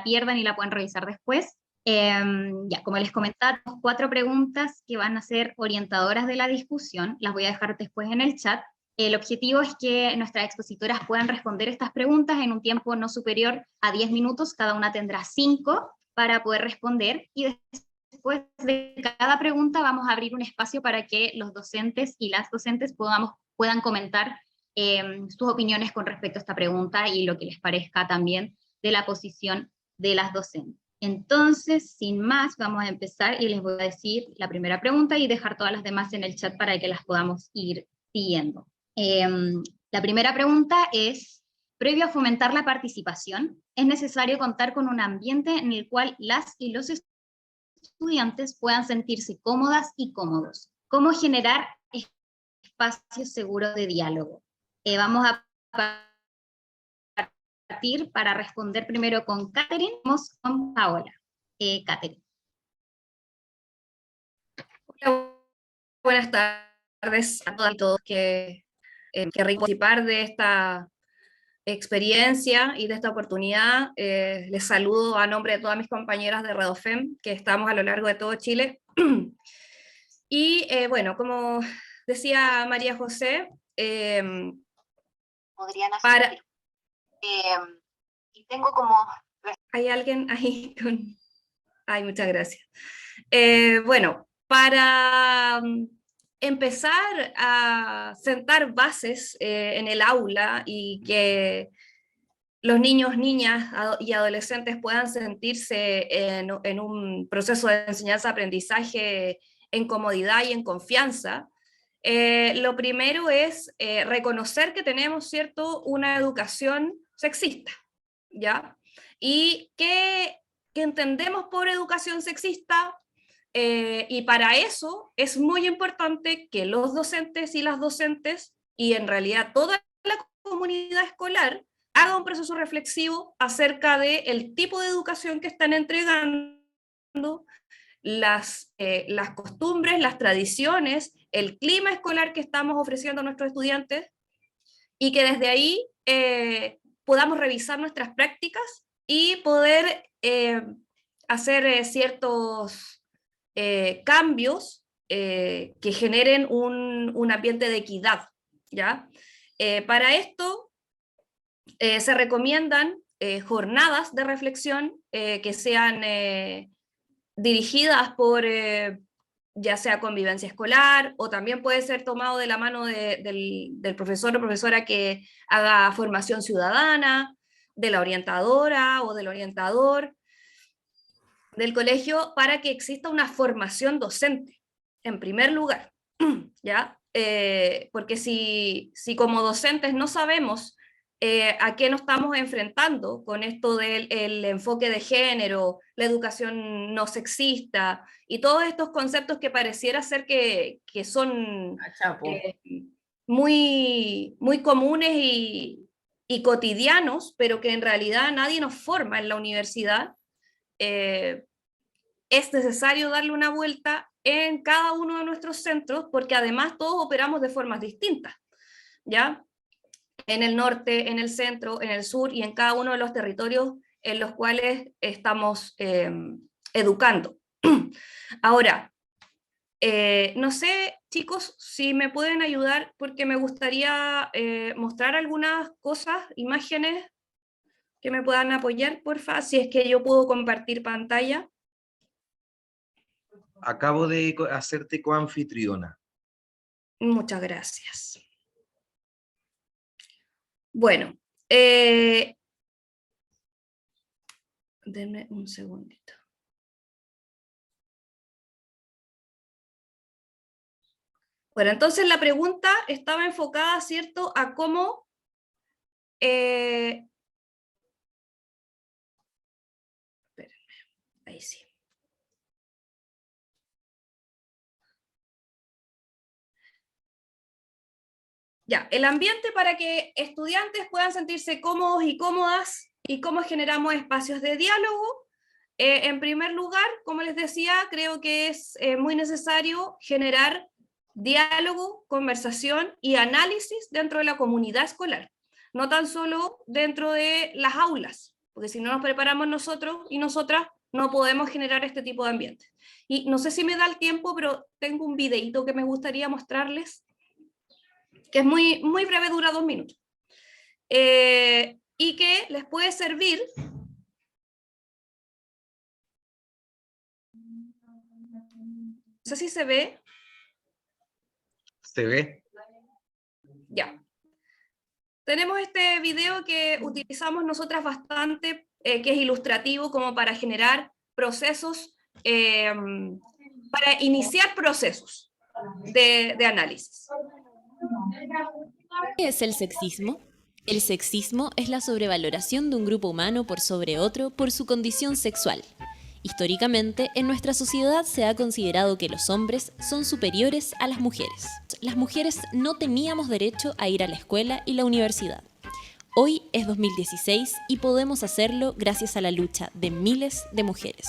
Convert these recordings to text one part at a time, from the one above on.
pierdan y la pueden revisar después. Ya, como les comentaba, 4 preguntas que van a ser orientadoras de la discusión, las voy a dejar después en el chat. El objetivo es que nuestras expositoras puedan responder estas preguntas en un tiempo no superior a 10 minutos, cada una tendrá 5 para poder responder, y después de cada pregunta vamos a abrir un espacio para que los docentes y las docentes puedan comentar sus opiniones con respecto a esta pregunta y lo que les parezca también de la posición de las docentes. Entonces, sin más, vamos a empezar y les voy a decir la primera pregunta y dejar todas las demás en el chat para que las podamos ir siguiendo. La primera pregunta es: previo a fomentar la participación, es necesario contar con un ambiente en el cual las y los estudiantes puedan sentirse cómodas y cómodos. ¿Cómo generar espacios seguros de diálogo? Vamos a partir para responder primero con Catherine, vamos con Paola. Catherine. Hola, buenas tardes a todas y todos que querréis participar de esta experiencia y de esta oportunidad. Les saludo a nombre de todas mis compañeras de Redofem, que estamos a lo largo de todo Chile. Y bueno, como decía María José, podrían hacer. Y tengo como... ¿Hay alguien ahí con...? Ay, muchas gracias. Bueno, para empezar a sentar bases en el aula y que los niños, niñas y adolescentes puedan sentirse en un proceso de enseñanza-aprendizaje en comodidad y en confianza, lo primero es reconocer que tenemos, ¿cierto?, una educación sexista, ¿ya? Y que entendemos por educación sexista, y para eso es muy importante que los docentes y las docentes, y en realidad toda la comunidad escolar, haga un proceso reflexivo acerca del tipo de educación que están entregando, las costumbres, las tradiciones, el clima escolar que estamos ofreciendo a nuestros estudiantes, y que desde ahí podamos revisar nuestras prácticas y poder hacer ciertos cambios que generen un ambiente de equidad, ¿ya? Para esto se recomiendan jornadas de reflexión que sean dirigidas por ya sea convivencia escolar, o también puede ser tomado de la mano del profesor o profesora que haga formación ciudadana, de la orientadora o del orientador del colegio, para que exista una formación docente, en primer lugar, ¿ya? Porque si como docentes no sabemos a qué nos estamos enfrentando con esto del enfoque de género, la educación no sexista, y todos estos conceptos que pareciera ser que son muy, muy comunes y cotidianos, pero que en realidad nadie nos forma en la universidad, es necesario darle una vuelta en cada uno de nuestros centros, porque además todos operamos de formas distintas, ¿ya? En el norte, en el centro, en el sur y en cada uno de los territorios en los cuales estamos educando. Ahora, no sé, chicos, si me pueden ayudar, porque me gustaría mostrar algunas cosas, imágenes que me puedan apoyar, porfa, si es que yo puedo compartir pantalla. Acabo de hacerte coanfitriona. Muchas gracias. Bueno, denme un segundito. Bueno, entonces la pregunta estaba enfocada, ¿cierto?, a cómo espérenme, ahí sí. Ya, el ambiente para que estudiantes puedan sentirse cómodos y cómodas, y cómo generamos espacios de diálogo. En primer lugar, como les decía, creo que es muy necesario generar diálogo, conversación y análisis dentro de la comunidad escolar, no tan solo dentro de las aulas, porque si no nos preparamos nosotros y nosotras, no podemos generar este tipo de ambientes. Y no sé si me da el tiempo, pero tengo un videito que me gustaría mostrarles, que es muy, muy breve, dura 2 minutos, y que les puede servir. No sé si se ve. ¿Se ve? Ya. Tenemos este video que utilizamos nosotras bastante, que es ilustrativo como para generar procesos, para iniciar procesos de análisis. ¿Qué es el sexismo? El sexismo es la sobrevaloración de un grupo humano por sobre otro por su condición sexual. Históricamente, en nuestra sociedad se ha considerado que los hombres son superiores a las mujeres. Las mujeres no teníamos derecho a ir a la escuela y la universidad. Hoy es 2016 y podemos hacerlo gracias a la lucha de miles de mujeres.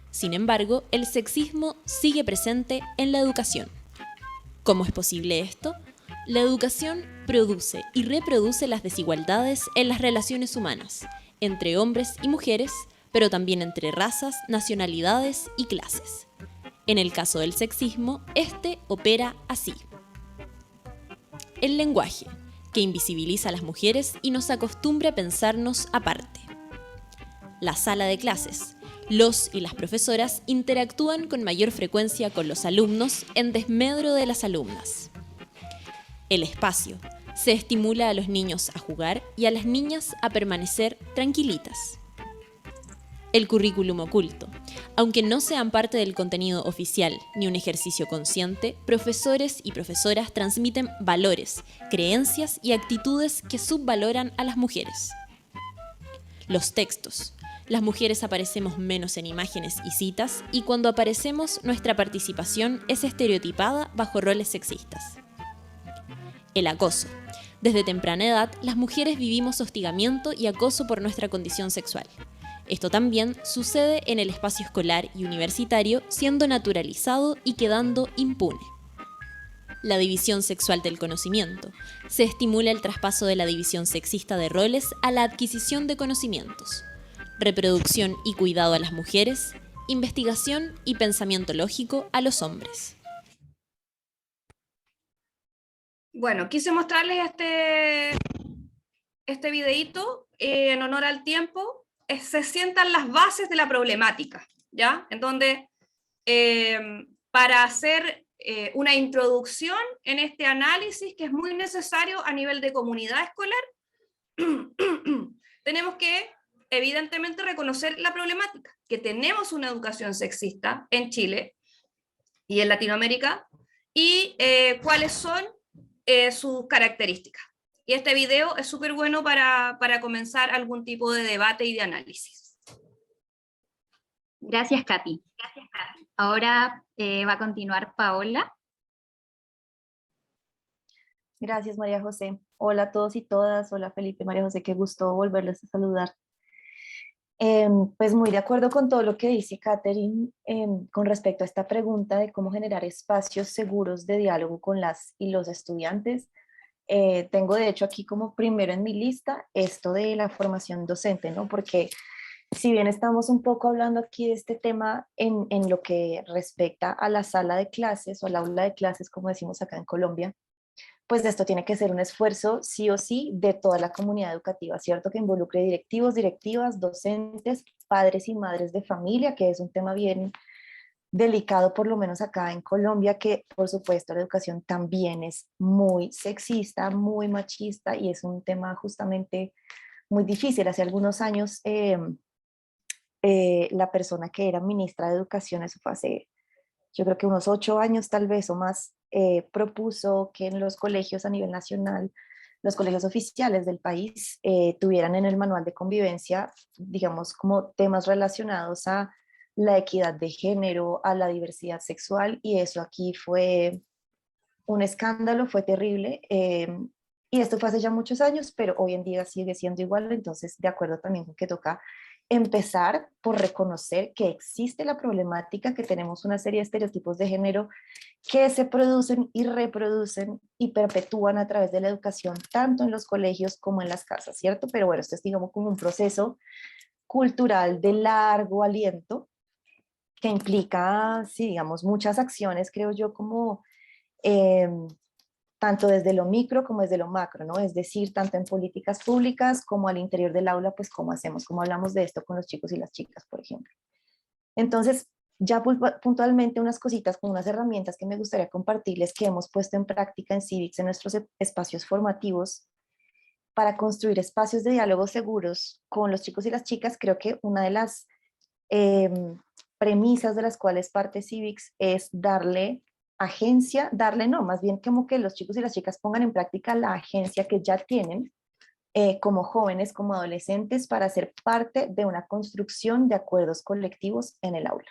Sin embargo, el sexismo sigue presente en la educación. ¿Cómo es posible esto? La educación produce y reproduce las desigualdades en las relaciones humanas, entre hombres y mujeres, pero también entre razas, nacionalidades y clases. En el caso del sexismo, este opera así. El lenguaje, que invisibiliza a las mujeres y nos acostumbra a pensarnos aparte. La sala de clases. Los y las profesoras interactúan con mayor frecuencia con los alumnos en desmedro de las alumnas. El espacio. Se estimula a los niños a jugar y a las niñas a permanecer tranquilitas. El currículum oculto. Aunque no sean parte del contenido oficial ni un ejercicio consciente, profesores y profesoras transmiten valores, creencias y actitudes que subvaloran a las mujeres. Los textos. Las mujeres aparecemos menos en imágenes y citas, y cuando aparecemos, nuestra participación es estereotipada bajo roles sexistas. El acoso. Desde temprana edad, las mujeres vivimos hostigamiento y acoso por nuestra condición sexual. Esto también sucede en el espacio escolar y universitario, siendo naturalizado y quedando impune. La división sexual del conocimiento. Se estimula el traspaso de la división sexista de roles a la adquisición de conocimientos. Reproducción y cuidado a las mujeres, investigación y pensamiento lógico a los hombres. Bueno, quise mostrarles este videíto en honor al tiempo. Se sientan las bases de la problemática, ¿ya? En donde, para hacer una introducción en este análisis, que es muy necesario a nivel de comunidad escolar, tenemos que, evidentemente, reconocer la problemática, que tenemos una educación sexista en Chile y en Latinoamérica, y cuáles son sus características. Y este video es súper bueno para comenzar algún tipo de debate y de análisis. Gracias, Katy. Ahora va a continuar Paola. Gracias, María José. Hola a todos y todas. Hola, Felipe, María José, qué gusto volverles a saludar. Pues muy de acuerdo con todo lo que dice Catherine con respecto a esta pregunta de cómo generar espacios seguros de diálogo con las y los estudiantes. Tengo de hecho aquí como primero en mi lista esto de la formación docente, ¿no? Porque si bien estamos un poco hablando aquí de este tema en lo que respecta a la sala de clases o al aula de clases, como decimos acá en Colombia, pues esto tiene que ser un esfuerzo sí o sí de toda la comunidad educativa, ¿cierto? Que involucre directivos, directivas, docentes, padres y madres de familia, que es un tema bien delicado, por lo menos acá en Colombia, que por supuesto la educación también es muy sexista, muy machista y es un tema justamente muy difícil. Hace algunos años la persona que era ministra de Educación, eso fue hace yo creo que unos 8 años tal vez o más, propuso que en los colegios a nivel nacional, los colegios oficiales del país, tuvieran en el manual de convivencia, digamos, como temas relacionados a la equidad de género, a la diversidad sexual, y eso aquí fue un escándalo, fue terrible, y esto fue hace ya muchos años, pero hoy en día sigue siendo igual, entonces de acuerdo también con que toca empezar por reconocer que existe la problemática, que tenemos una serie de estereotipos de género que se producen y reproducen y perpetúan a través de la educación, tanto en los colegios como en las casas, ¿cierto? Pero bueno, esto es, digamos, como un proceso cultural de largo aliento que implica, sí, digamos, muchas acciones, creo yo, como eh, tanto desde lo micro como desde lo macro, ¿no? Es decir, tanto en políticas públicas como al interior del aula, pues cómo hacemos, cómo hablamos de esto con los chicos y las chicas, por ejemplo. Entonces, ya puntualmente unas cositas con unas herramientas que me gustaría compartirles que hemos puesto en práctica en Civics en nuestros espacios formativos para construir espacios de diálogo seguros con los chicos y las chicas. Creo que una de las eh, premisas de las cuales parte Civics es darle agencia, darle no, más bien como que los chicos y las chicas pongan en práctica la agencia que ya tienen como jóvenes, como adolescentes, para ser parte de una construcción de acuerdos colectivos en el aula.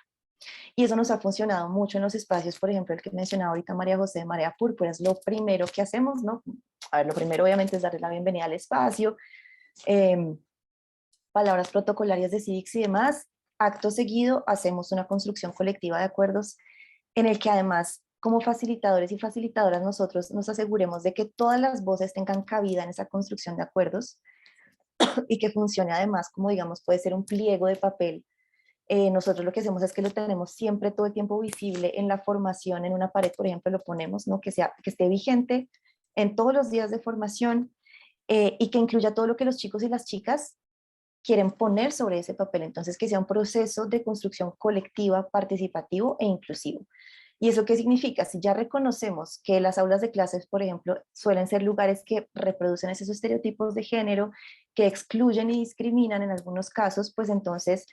Y eso nos ha funcionado mucho en los espacios, por ejemplo, el que mencionaba ahorita María José de Marea Púrpura, es lo primero que hacemos, ¿no? A ver, lo primero obviamente es darle la bienvenida al espacio, eh, palabras protocolarias de Civics y demás. Acto seguido hacemos una construcción colectiva de acuerdos en el que además como facilitadores y facilitadoras nosotros nos aseguremos de que todas las voces tengan cabida en esa construcción de acuerdos y que funcione además como digamos puede ser un pliego de papel. Nosotros lo que hacemos es que lo tenemos siempre todo el tiempo visible en la formación, en una pared, por ejemplo, lo ponemos, ¿no? Que esté vigente en todos los días de formación y que incluya todo lo que los chicos y las chicas quieren poner sobre ese papel. Entonces, que sea un proceso de construcción colectiva, participativo e inclusivo. ¿Y eso qué significa? Si ya reconocemos que las aulas de clases, por ejemplo, suelen ser lugares que reproducen esos estereotipos de género, que excluyen y discriminan en algunos casos, pues entonces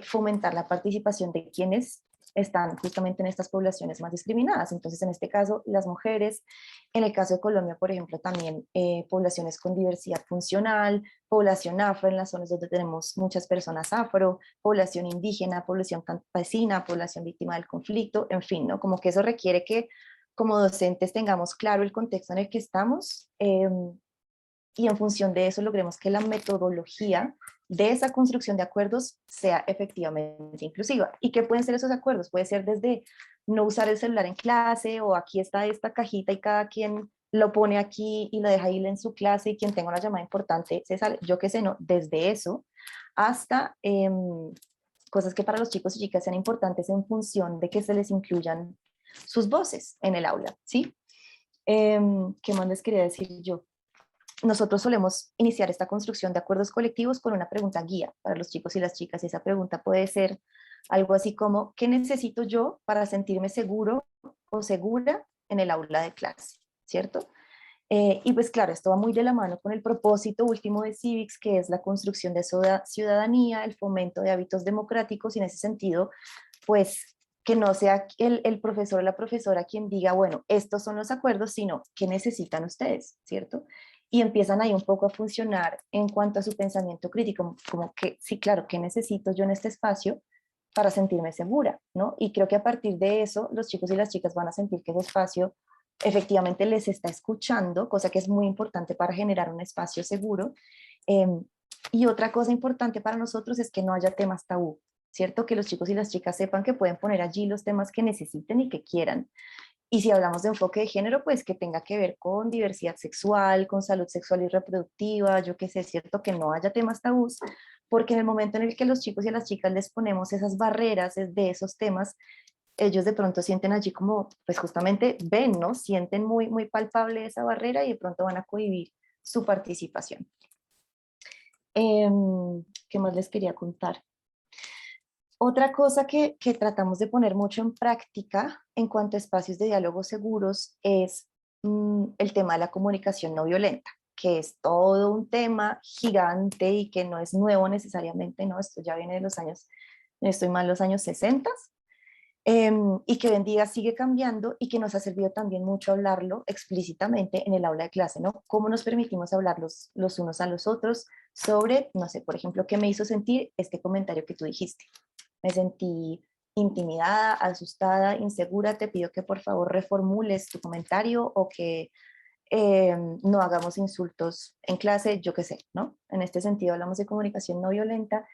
fomentar la participación de quienes están justamente en estas poblaciones más discriminadas. Entonces, en este caso, las mujeres, en el caso de Colombia, por ejemplo, también poblaciones con diversidad funcional, población afro en las zonas donde tenemos muchas personas afro, población indígena, población campesina, población víctima del conflicto, en fin, ¿no? Como que eso requiere que como docentes tengamos claro el contexto en el que estamos y en función de eso logremos que la metodología de esa construcción de acuerdos sea efectivamente inclusiva. ¿Y qué pueden ser esos acuerdos? Puede ser desde no usar el celular en clase o aquí está esta cajita y cada quien lo pone aquí y lo deja ahí en su clase y quien tenga una llamada importante se sale, yo qué sé, no, desde eso hasta cosas que para los chicos y chicas sean importantes en función de que se les incluyan sus voces en el aula, ¿sí? ¿Qué más les quería decir yo? Nosotros solemos iniciar esta construcción de acuerdos colectivos con una pregunta guía para los chicos y las chicas. Y esa pregunta puede ser algo así como, ¿qué necesito yo para sentirme seguro o segura en el aula de clase? ¿Cierto? Y pues claro, esto va muy de la mano con el propósito último de Civics, que es la construcción de ciudadanía, el fomento de hábitos democráticos, y en ese sentido, pues que no sea el profesor o la profesora quien diga, bueno, estos son los acuerdos, sino ¿qué necesitan ustedes? ¿Cierto? Y empiezan ahí un poco a funcionar en cuanto a su pensamiento crítico, como que, sí, claro, ¿qué necesito yo en este espacio para sentirme segura? ¿No? Y creo que a partir de eso, los chicos y las chicas van a sentir que ese espacio efectivamente les está escuchando, cosa que es muy importante para generar un espacio seguro. Eh, y otra cosa importante para nosotros es que no haya temas tabú, ¿cierto? Que los chicos y las chicas sepan que pueden poner allí los temas que necesiten y que quieran. Y si hablamos de enfoque de género, pues que tenga que ver con diversidad sexual, con salud sexual y reproductiva, yo qué sé, es cierto que no haya temas tabús, porque en el momento en el que los chicos y a las chicas les ponemos esas barreras de esos temas, ellos de pronto sienten allí como, pues justamente ven, ¿no? Sienten muy, muy palpable esa barrera y de pronto van a cohibir su participación. ¿Qué más les quería contar? Otra cosa que tratamos de poner mucho en práctica en cuanto a espacios de diálogo seguros es el tema de la comunicación no violenta, que es todo un tema gigante y que no es nuevo necesariamente, ¿no? Esto ya viene de los años, no estoy mal, los años 60, y que hoy en día sigue cambiando y que nos ha servido también mucho hablarlo explícitamente en el aula de clase, ¿no? Cómo nos permitimos hablar los unos a los otros sobre, no sé, por ejemplo, qué me hizo sentir este comentario que tú dijiste. Me sentí intimidada, asustada, insegura, te pido que por favor reformules tu comentario o que no hagamos insultos en clase, yo qué sé, ¿no? En este sentido hablamos de comunicación no violenta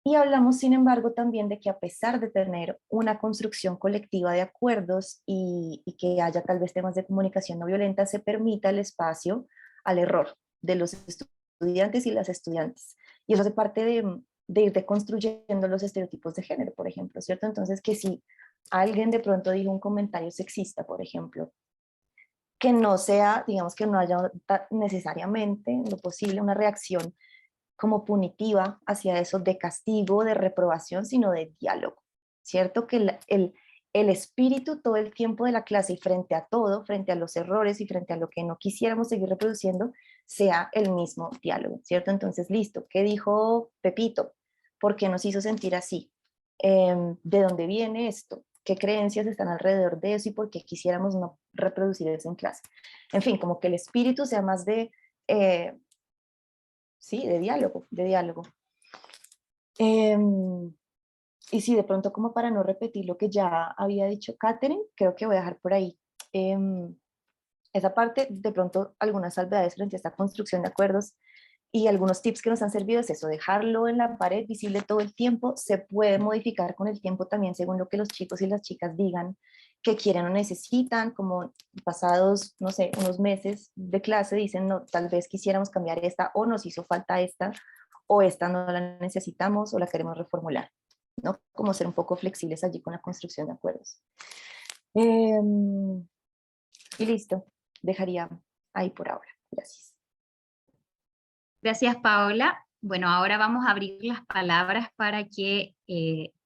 Y hablamos, sin embargo, también de que a pesar de tener una construcción colectiva de acuerdos y que haya tal vez temas de comunicación no violenta, se permita el espacio al error de los estudiantes y las estudiantes. Y eso hace parte de ir deconstruyendo los estereotipos de género, por ejemplo, ¿cierto? Entonces, que si alguien de pronto dijo un comentario sexista, por ejemplo, que no sea, digamos que no haya necesariamente en lo posible una reacción como punitiva hacia eso, de castigo, de reprobación, sino de diálogo, ¿cierto? Que el espíritu todo el tiempo de la clase y frente a todo, frente a los errores y frente a lo que no quisiéramos seguir reproduciendo, sea el mismo diálogo, ¿cierto? Entonces, listo, ¿qué dijo Pepito? ¿Por qué nos hizo sentir así? ¿De dónde viene esto? ¿Qué creencias están alrededor de eso y por qué quisiéramos no reproducir eso en clase? En fin, como que el espíritu sea más de, sí, de diálogo, de diálogo. Y sí, de pronto como para no repetir lo que ya había dicho Katherine, creo que voy a dejar por ahí esa parte, de pronto algunas salvedades frente a esta construcción de acuerdos y algunos tips que nos han servido es eso, dejarlo en la pared visible todo el tiempo, se puede modificar con el tiempo también según lo que los chicos y las chicas digan que quieren o necesitan, como pasados, no sé, unos meses de clase dicen, no, tal vez quisiéramos cambiar esta o nos hizo falta esta o esta no la necesitamos o la queremos reformular, ¿no? Como ser un poco flexibles allí con la construcción de acuerdos. Y listo, dejaría ahí por ahora. Gracias. Gracias, Paola. Bueno, ahora vamos a abrir las palabras para que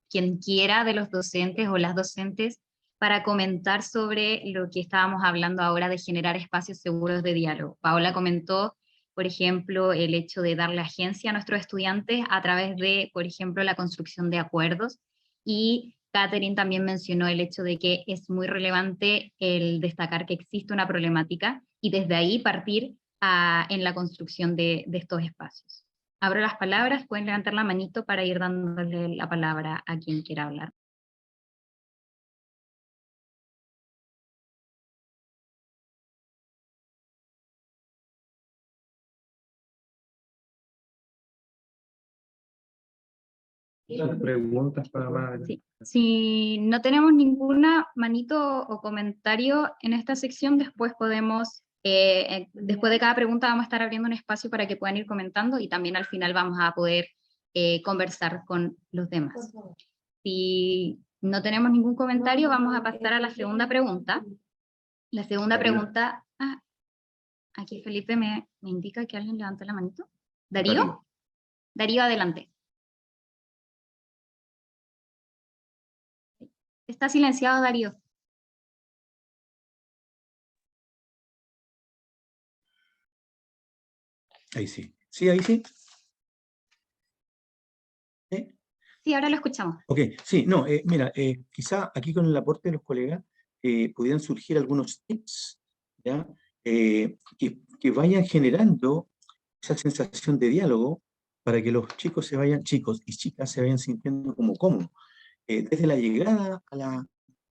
quien quiera de los docentes o las docentes para comentar sobre lo que estábamos hablando ahora de generar espacios seguros de diálogo. Paola comentó, por ejemplo, el hecho de darle agencia a nuestros estudiantes a través de, por ejemplo, la construcción de acuerdos, y Katherine también mencionó el hecho de que es muy relevante el destacar que existe una problemática y desde ahí partir en la construcción de estos espacios. Abro las palabras, pueden levantar la manito para ir dándole la palabra a quien quiera hablar. Preguntas para más. Sí. Si no tenemos ninguna manito o comentario en esta sección, después podemos, después de cada pregunta vamos a estar abriendo un espacio para que puedan ir comentando y también al final vamos a poder conversar con los demás. Si no tenemos ningún comentario, vamos a pasar a la segunda pregunta. La segunda pregunta, aquí Felipe me indica que alguien levanta la manito. ¿Darío? Darío, adelante. Está silenciado, Darío. Ahí sí. Sí, ahí sí. Sí, ahora lo escuchamos. Ok, sí, no, mira, quizá aquí con el aporte de los colegas pudieran surgir algunos tips, ¿ya? Que vayan generando esa sensación de diálogo para que los chicos y chicas se vayan sintiendo como cómodos. Desde la llegada a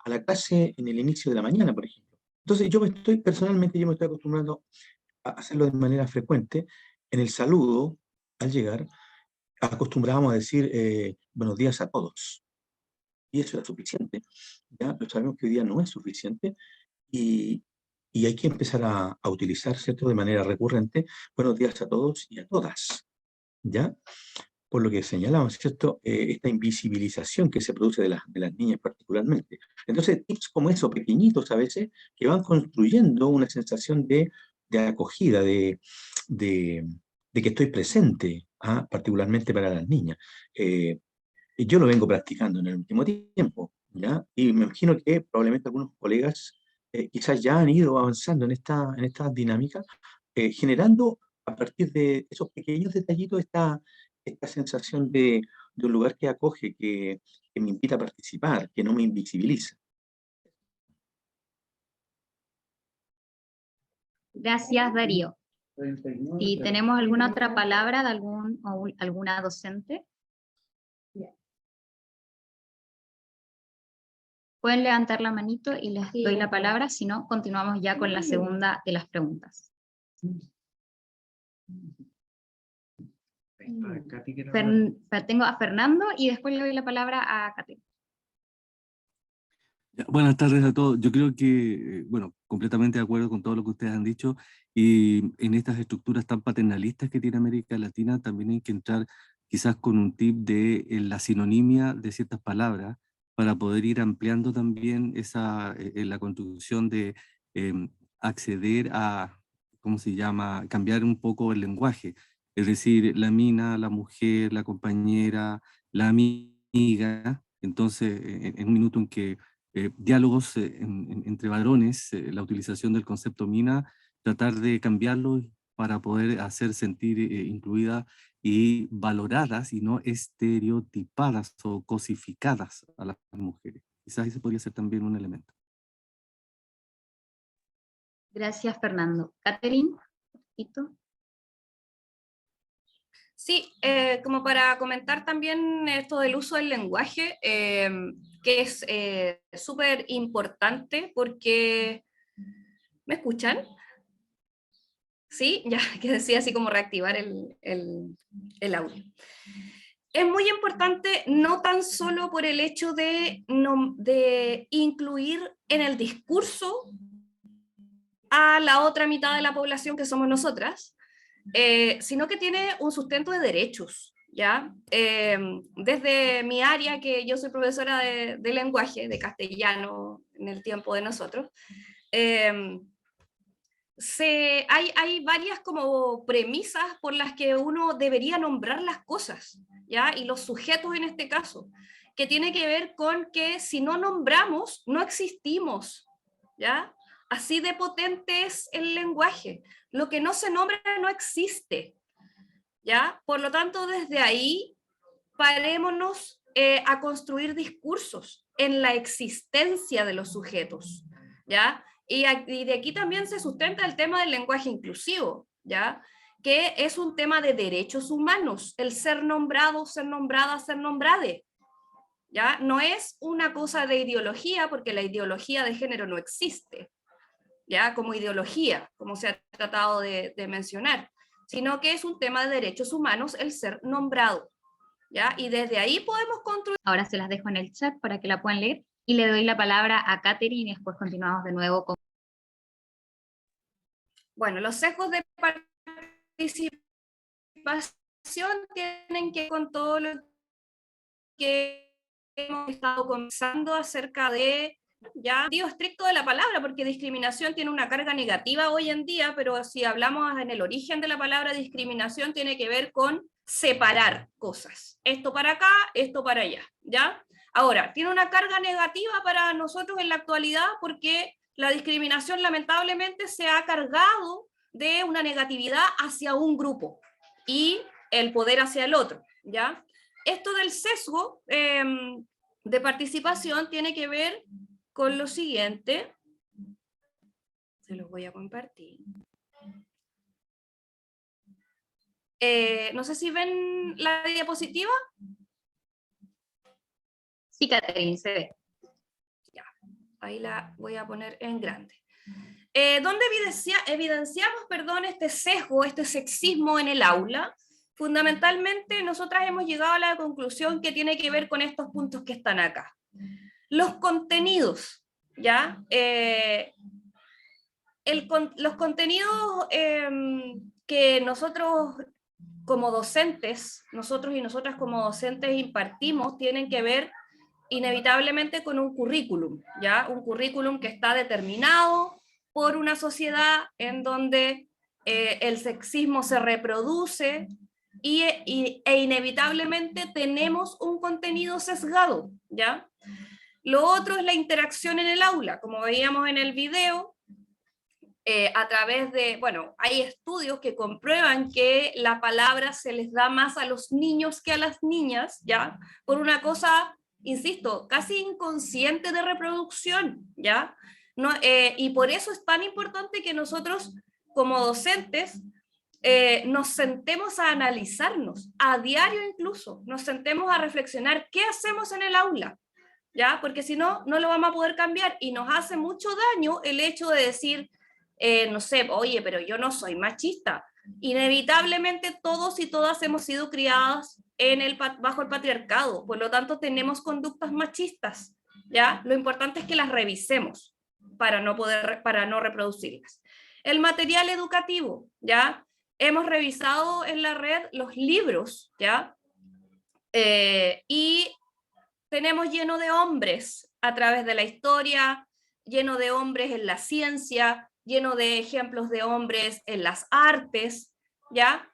la clase en el inicio de la mañana, por ejemplo. Entonces, personalmente, yo me estoy acostumbrando a hacerlo de manera frecuente. En el saludo, al llegar, acostumbrábamos a decir buenos días a todos. Y eso era suficiente, ¿ya? Pero sabemos que hoy día no es suficiente y hay que empezar a utilizar, ¿cierto?, de manera recurrente, buenos días a todos y a todas, ¿ya? Por lo que señalamos, ¿cierto?, esta invisibilización que se produce de las niñas particularmente. Entonces, tips como eso, pequeñitos a veces, que van construyendo una sensación de acogida, de que estoy presente, particularmente para las niñas. Yo lo vengo practicando en el último tiempo, ¿ya? Y me imagino que probablemente algunos colegas quizás ya han ido avanzando en esta dinámica, generando a partir de esos pequeños detallitos esta sensación de un lugar que acoge, que me invita a participar, que no me invisibiliza. Gracias, Darío. Si tenemos alguna otra palabra de alguna docente. Pueden levantar la manito y les doy la palabra, si no, continuamos ya con la segunda de las preguntas. Katy quiere Tengo a Fernando y después le doy la palabra a Katy. Buenas tardes a todos. Yo creo que, bueno, completamente de acuerdo con todo lo que ustedes han dicho, y en estas estructuras tan paternalistas que tiene América Latina también hay que entrar quizás con un tip de la sinonimia de ciertas palabras para poder ir ampliando también esa, la construcción de acceder a, ¿cómo se llama?, cambiar un poco el lenguaje. Es decir, la mina, la mujer, la compañera, la amiga. Entonces, en un minuto en que diálogos entre varones, la utilización del concepto mina, tratar de cambiarlo para poder hacer sentir incluidas y valoradas y no estereotipadas o cosificadas a las mujeres. Quizás ese podría ser también un elemento. Gracias, Fernando. Catherine, un poquito. Sí, como para comentar también esto del uso del lenguaje, que es súper importante porque... ¿Me escuchan? Sí, ya que decía así como reactivar el audio. Es muy importante no tan solo por el hecho de incluir en el discurso a la otra mitad de la población que somos nosotras, sino que tiene un sustento de derechos, ¿ya? Desde mi área, que yo soy profesora de lenguaje, de castellano en el tiempo de nosotros, hay varias como premisas por las que uno debería nombrar las cosas, ¿ya? Y los sujetos en este caso, que tiene que ver con que si no nombramos, no existimos, ¿ya? Así de potente es el lenguaje. Lo que no se nombra no existe, ¿ya? Por lo tanto, desde ahí, parémonos a construir discursos en la existencia de los sujetos, ¿ya? Y de aquí también se sustenta el tema del lenguaje inclusivo, ¿ya? Que es un tema de derechos humanos, el ser nombrado, ser nombrada, ser nombrade, ¿ya? No es una cosa de ideología, porque la ideología de género no existe, ¿ya? Como ideología, como se ha tratado de mencionar, sino que es un tema de derechos humanos el ser nombrado, ¿ya? Y desde ahí podemos construir... Ahora se las dejo en el chat para que la puedan leer y le doy la palabra a Catherine y después continuamos de nuevo con... Bueno, los sesgos de participación tienen que ver con todo lo que hemos estado conversando acerca de, ya digo estricto de la palabra, porque discriminación tiene una carga negativa hoy en día, pero si hablamos en el origen de la palabra discriminación, tiene que ver con separar cosas. Esto para acá, esto para allá, ¿ya? Ahora, tiene una carga negativa para nosotros en la actualidad porque la discriminación lamentablemente se ha cargado de una negatividad hacia un grupo y el poder hacia el otro, ¿ya? Esto del sesgo de participación tiene que ver con lo siguiente. Se los voy a compartir. No sé si ven la diapositiva. Sí, Catherine, se ve. Ya, ahí la voy a poner en grande. ¿Dónde evidenciamos, este sesgo, este sexismo en el aula? Fundamentalmente, nosotras hemos llegado a la conclusión que tiene que ver con estos puntos que están acá. Los contenidos, ¿ya? Los contenidos que nosotros como docentes, nosotros y nosotras como docentes impartimos, tienen que ver inevitablemente con un currículum, ¿ya? Un currículum que está determinado por una sociedad en donde el sexismo se reproduce e inevitablemente tenemos un contenido sesgado, ¿ya? Lo otro es la interacción en el aula, como veíamos en el video, a través de, bueno, hay estudios que comprueban que la palabra se les da más a los niños que a las niñas, ¿ya? Por una cosa, insisto, casi inconsciente de reproducción, ¿ya? No, y por eso es tan importante que nosotros, como docentes, nos sentemos a analizarnos, a diario incluso, nos sentemos a reflexionar qué hacemos en el aula, ¿ya? Porque si no, no lo vamos a poder cambiar y nos hace mucho daño el hecho de decir, no sé, oye, pero yo no soy machista, Inevitablemente todos y todas hemos sido criadas bajo el patriarcado, por lo tanto tenemos conductas machistas, ¿ya? Lo importante es que las revisemos para no reproducirlas. El material educativo, ¿ya? Hemos revisado en la red los libros, ¿ya? Y tenemos lleno de hombres a través de la historia, lleno de hombres en la ciencia, lleno de ejemplos de hombres en las artes, ¿ya?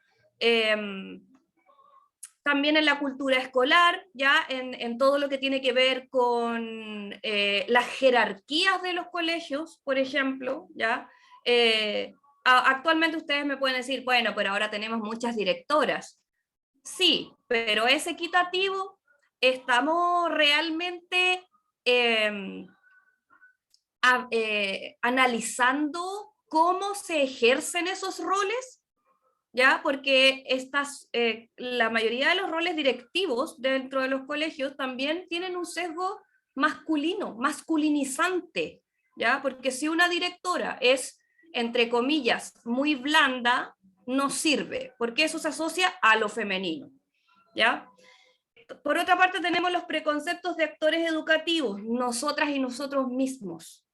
También en la cultura escolar, ya en todo lo que tiene que ver con las jerarquías de los colegios, por ejemplo, ya. Actualmente ustedes me pueden decir, bueno, pero ahora tenemos muchas directoras. Sí, pero ¿es equitativo? ¿Estamos realmente analizando cómo se ejercen esos roles? ¿Ya? Porque la mayoría de los roles directivos dentro de los colegios también tienen un sesgo masculino, masculinizante, ¿ya? Porque si una directora es, entre comillas, muy blanda, no sirve, porque eso se asocia a lo femenino, ¿ya? Por otra parte, tenemos los preconceptos de actores educativos, nosotras y nosotros mismos.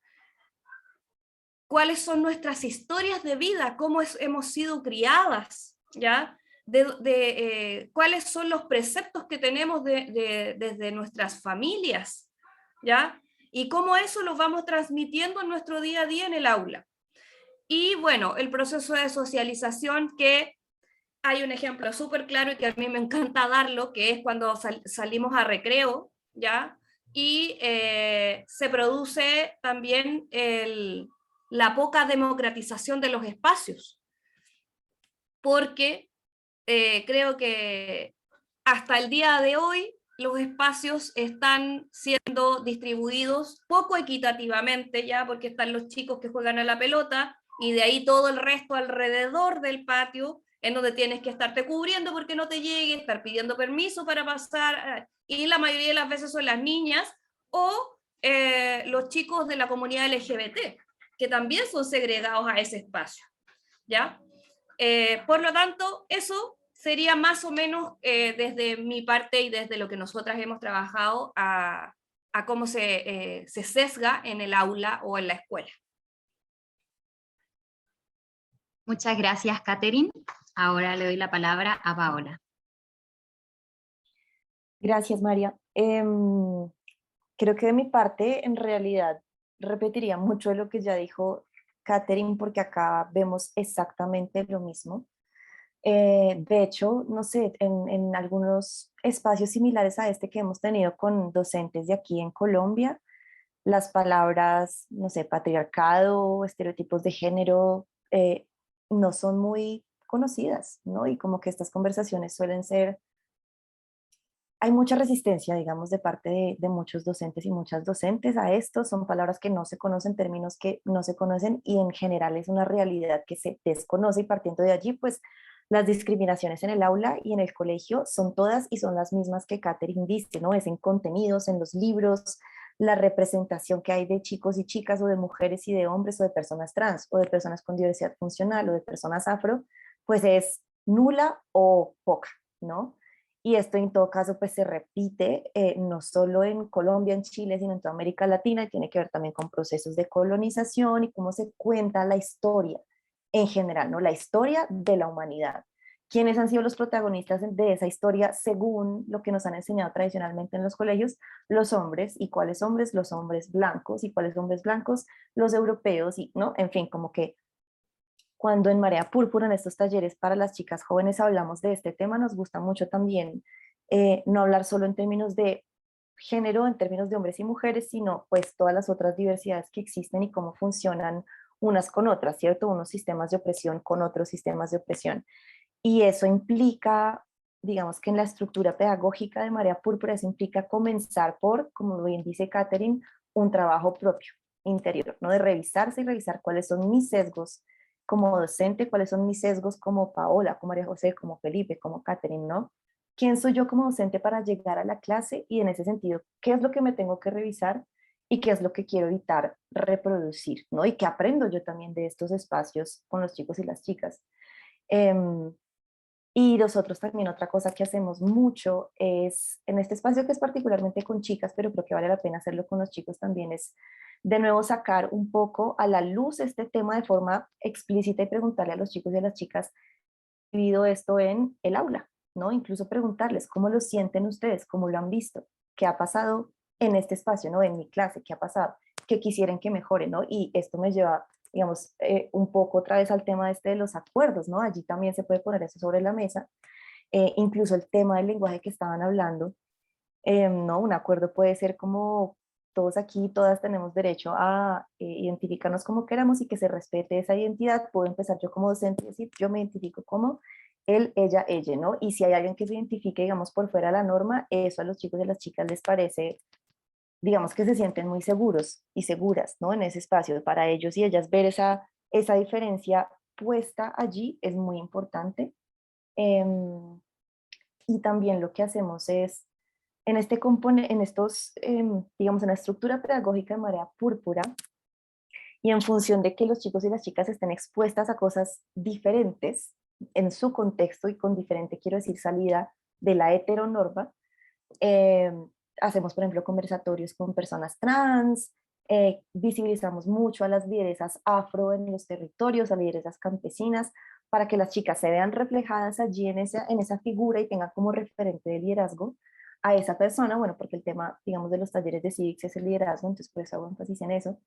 ¿Cuáles son nuestras historias de vida? ¿Cómo hemos sido criadas? ¿Ya? ¿Cuáles son los preceptos que tenemos desde nuestras familias? ¿Ya? Y cómo eso lo vamos transmitiendo en nuestro día a día en el aula. Y bueno, el proceso de socialización, que hay un ejemplo súper claro y que a mí me encanta darlo, que es cuando salimos a recreo, ¿ya? Y se produce también la poca democratización de los espacios, porque creo que hasta el día de hoy los espacios están siendo distribuidos poco equitativamente, ya, porque están los chicos que juegan a la pelota y de ahí todo el resto alrededor del patio, en donde tienes que estarte cubriendo porque no te llegue, estar pidiendo permiso para pasar, y la mayoría de las veces son las niñas o los chicos de la comunidad LGBT, que también son segregados a ese espacio, ¿ya? Por lo tanto, eso sería más o menos desde mi parte y desde lo que nosotras hemos trabajado a cómo se sesga en el aula o en la escuela. Muchas gracias, Catherine. Ahora le doy la palabra a Paola. Gracias, María. Creo que de mi parte, en realidad, repetiría mucho de lo que ya dijo Catherine, porque acá vemos exactamente lo mismo. De hecho, no sé, en algunos espacios similares a este que hemos tenido con docentes de aquí en Colombia, las palabras, no sé, patriarcado, estereotipos de género, no son muy conocidas, ¿no? Y como que estas conversaciones suelen ser, hay mucha resistencia, digamos, de parte de muchos docentes y muchas docentes a esto. Son palabras que no se conocen, términos que no se conocen y en general es una realidad que se desconoce, y partiendo de allí, pues las discriminaciones en el aula y en el colegio son todas y son las mismas que Catherine dice, ¿no? Es en contenidos, en los libros, la representación que hay de chicos y chicas o de mujeres y de hombres o de personas trans o de personas con diversidad funcional o de personas afro, pues es nula o poca, ¿no? Y esto en todo caso pues se repite no solo en Colombia, en Chile, sino en toda América Latina, y tiene que ver también con procesos de colonización y cómo se cuenta la historia en general, ¿no? La historia de la humanidad. ¿Quiénes han sido los protagonistas de esa historia según lo que nos han enseñado tradicionalmente en los colegios? Los hombres. ¿Y cuáles hombres? Los hombres blancos. ¿Y cuáles hombres blancos? Los europeos, y, ¿no? En fin, como que cuando en Marea Púrpura, en estos talleres para las chicas jóvenes, hablamos de este tema, nos gusta mucho también no hablar solo en términos de género, en términos de hombres y mujeres, sino pues todas las otras diversidades que existen y cómo funcionan unas con otras, ¿cierto? Unos sistemas de opresión con otros sistemas de opresión. Y eso implica, digamos que en la estructura pedagógica de Marea Púrpura, eso implica comenzar por, como bien dice Catherine, un trabajo propio, interior, ¿no? De revisarse y revisar cuáles son mis sesgos como docente, cuáles son mis sesgos como Paola, como María José, como Felipe, como Catherine, ¿no? ¿Quién soy yo como docente para llegar a la clase? Y en ese sentido, ¿qué es lo que me tengo que revisar y qué es lo que quiero evitar reproducir, ¿no? Y qué aprendo yo también de estos espacios con los chicos y las chicas. Em, y nosotros también otra cosa que hacemos mucho es, en este espacio que es particularmente con chicas, pero creo que vale la pena hacerlo con los chicos también, es de nuevo sacar un poco a la luz este tema de forma explícita y preguntarle a los chicos y a las chicas, ¿he vivido esto en el aula? ¿No? Incluso preguntarles cómo lo sienten ustedes, cómo lo han visto, qué ha pasado en este espacio, ¿no? En mi clase, qué ha pasado, qué quisieran que mejore, ¿no? Y esto me lleva, digamos, un poco otra vez al tema este de los acuerdos, ¿no? Allí también se puede poner eso sobre la mesa, incluso el tema del lenguaje que estaban hablando, ¿no? Un acuerdo puede ser como todos aquí, todas tenemos derecho a identificarnos como queramos y que se respete esa identidad. Puedo empezar yo como docente y decir, yo me identifico como él, ella, ¿no? Y si hay alguien que se identifique, digamos, por fuera de la norma, eso a los chicos y a las chicas les parece, digamos, que se sienten muy seguros y seguras, ¿no? En ese espacio. Para ellos y ellas ver esa diferencia puesta allí es muy importante. Y también lo que hacemos es, en este en estos, digamos, en la estructura pedagógica de Marea Púrpura, y en función de que los chicos y las chicas estén expuestas a cosas diferentes en su contexto y con diferente, quiero decir, salida de la heteronorma, eh, hacemos, por ejemplo, conversatorios con personas trans, visibilizamos mucho a las lideresas afro en los territorios, a lideresas campesinas, para que las chicas se vean reflejadas allí en esa figura y tengan como referente de liderazgo a esa persona, bueno, porque el tema, digamos, de los talleres de Civics es el liderazgo, entonces por eso hago énfasis en eso,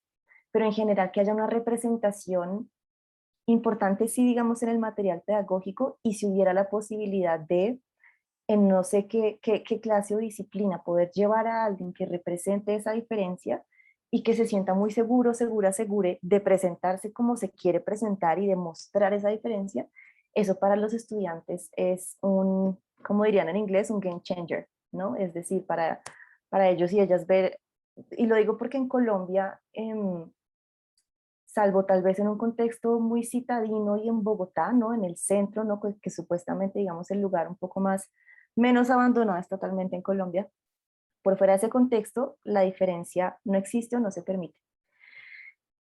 pero en general que haya una representación importante, sí, digamos, en el material pedagógico, y si hubiera la posibilidad de, en no sé qué clase o disciplina, poder llevar a alguien que represente esa diferencia y que se sienta muy seguro, segure de presentarse como se quiere presentar y de mostrar esa diferencia, eso para los estudiantes es un, como dirían en inglés, un game changer, ¿no? Es decir, para ellos y ellas ver, y lo digo porque en Colombia, salvo tal vez en un contexto muy citadino y en Bogotá, ¿no? En el centro, ¿no? Que supuestamente, digamos, el lugar un poco más, menos abandonado es totalmente en Colombia. Por fuera de ese contexto, la diferencia no existe o no se permite.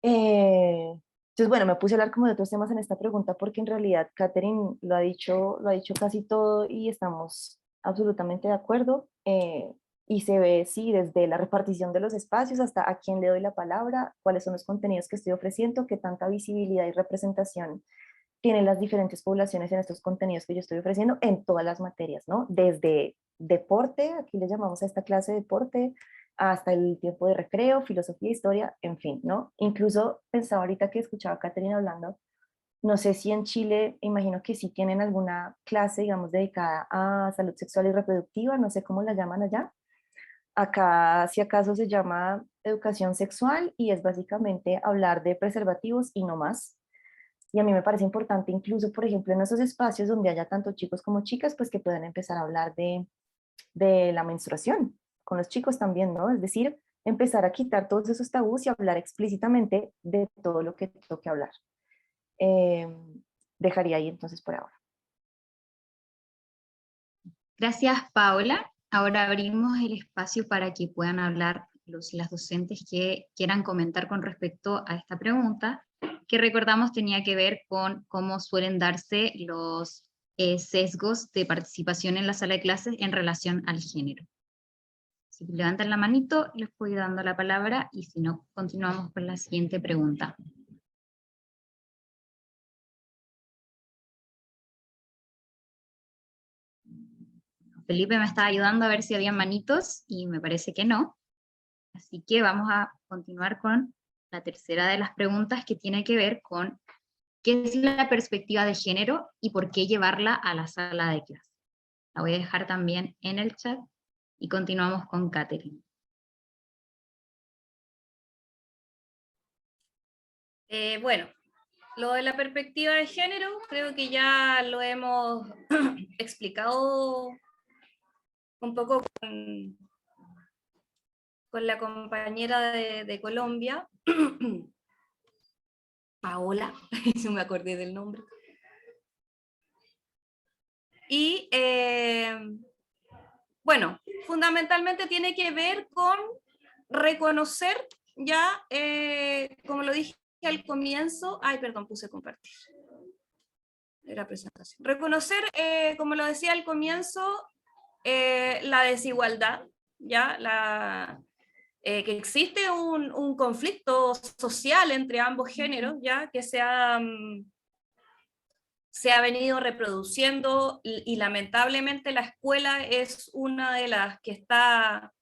Entonces, bueno, me puse a hablar como de otros temas en esta pregunta porque en realidad Catherine lo ha dicho casi todo y estamos absolutamente de acuerdo. Y se ve, sí, desde la repartición de los espacios hasta a quién le doy la palabra, cuáles son los contenidos que estoy ofreciendo, qué tanta visibilidad y representación tienen las diferentes poblaciones en estos contenidos que yo estoy ofreciendo en todas las materias, ¿no? Desde deporte, aquí le llamamos a esta clase deporte, hasta el tiempo de recreo, filosofía, historia, en fin, ¿no? Incluso pensaba ahorita que escuchaba a Caterina hablando, no sé si en Chile, imagino que sí tienen alguna clase, digamos, dedicada a salud sexual y reproductiva, no sé cómo la llaman allá. Acá, si acaso, se llama educación sexual y es básicamente hablar de preservativos y no más. Y a mí me parece importante, incluso, por ejemplo, en esos espacios donde haya tanto chicos como chicas, pues que puedan empezar a hablar de la menstruación con los chicos también, ¿no? Es decir, empezar a quitar todos esos tabús y hablar explícitamente de todo lo que toque hablar. Eh, Dejaría ahí entonces por ahora. Gracias, Paola. Ahora abrimos el espacio para que puedan hablar las docentes que quieran comentar con respecto a esta pregunta, que recordamos tenía que ver con cómo suelen darse los sesgos de participación en la sala de clases en relación al género. Si levantan la manito, les voy dando la palabra, y si no, continuamos con la siguiente pregunta. Felipe me está ayudando a ver si había manitos, y me parece que no. Así que vamos a continuar con la tercera de las preguntas, que tiene que ver con qué es la perspectiva de género y por qué llevarla a la sala de clase. La voy a dejar también en el chat y continuamos con Catherine. Bueno, lo de la perspectiva de género creo que ya lo hemos explicado un poco con la compañera de Colombia, Paola, no me acordé del nombre. Y bueno, fundamentalmente tiene que ver con reconocer ya, como lo dije al comienzo, ay, perdón, puse compartir. la presentación. Reconocer, como lo decía al comienzo, la desigualdad, ¿ya? Que existe un conflicto social entre ambos géneros, ¿ya? Que se ha venido reproduciendo y lamentablemente la escuela es una de las que está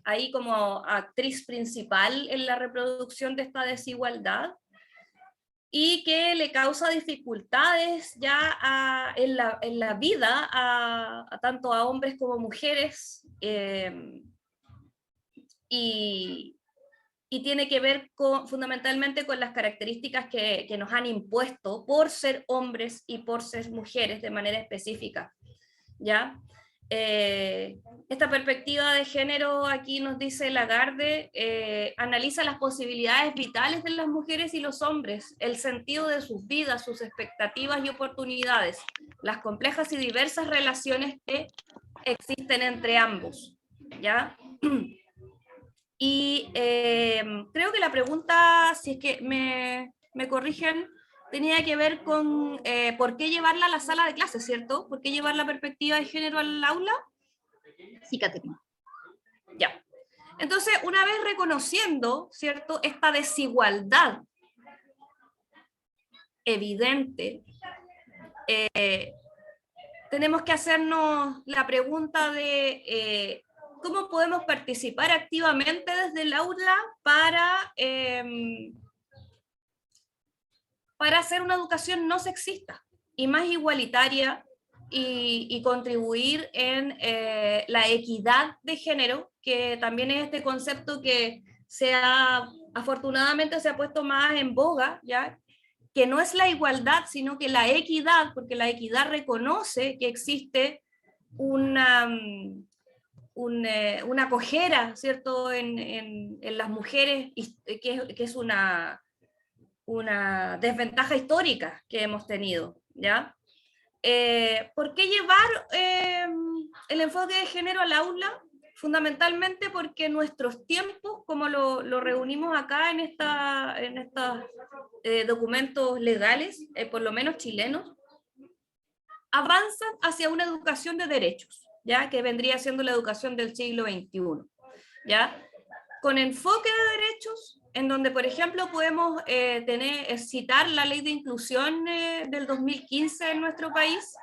ahí como actriz principal en la reproducción de esta desigualdad, y que le causa dificultades ya en la vida tanto a hombres como mujeres, y tiene que ver fundamentalmente con las características que nos han impuesto por ser hombres y por ser mujeres de manera específica, ¿ya? Esta perspectiva de género, aquí nos dice Lagarde, analiza las posibilidades vitales de las mujeres y los hombres, el sentido de sus vidas, sus expectativas y oportunidades, las complejas y diversas relaciones que existen entre ambos, ¿ya? Y creo que la pregunta, si es que me corrigen, tenía que ver con por qué llevarla a la sala de clases, ¿cierto? ¿Por qué llevar la perspectiva de género al aula? Sí, Caterina. Ya. Entonces, una vez reconociendo, ¿cierto?, esta desigualdad evidente, tenemos que hacernos la pregunta de cómo podemos participar activamente desde el aula para hacer una educación no sexista y más igualitaria, y contribuir en la equidad de género, que también es este concepto que afortunadamente se ha puesto más en boga, ¿ya? Que no es la igualdad, sino que la equidad, porque la equidad reconoce que existe una cojera, ¿cierto?, en las mujeres, que es una desventaja histórica que hemos tenido, ¿ya? ¿Por qué llevar el enfoque de género al aula? Fundamentalmente porque nuestros tiempos, como lo reunimos acá en estos documentos legales, por lo menos chilenos, avanzan hacia una educación de derechos, ¿ya? Que vendría siendo la educación del siglo XXI, ¿ya? Con enfoque de derechos, en donde, por ejemplo, podemos citar la ley de inclusión del 2015 en nuestro país.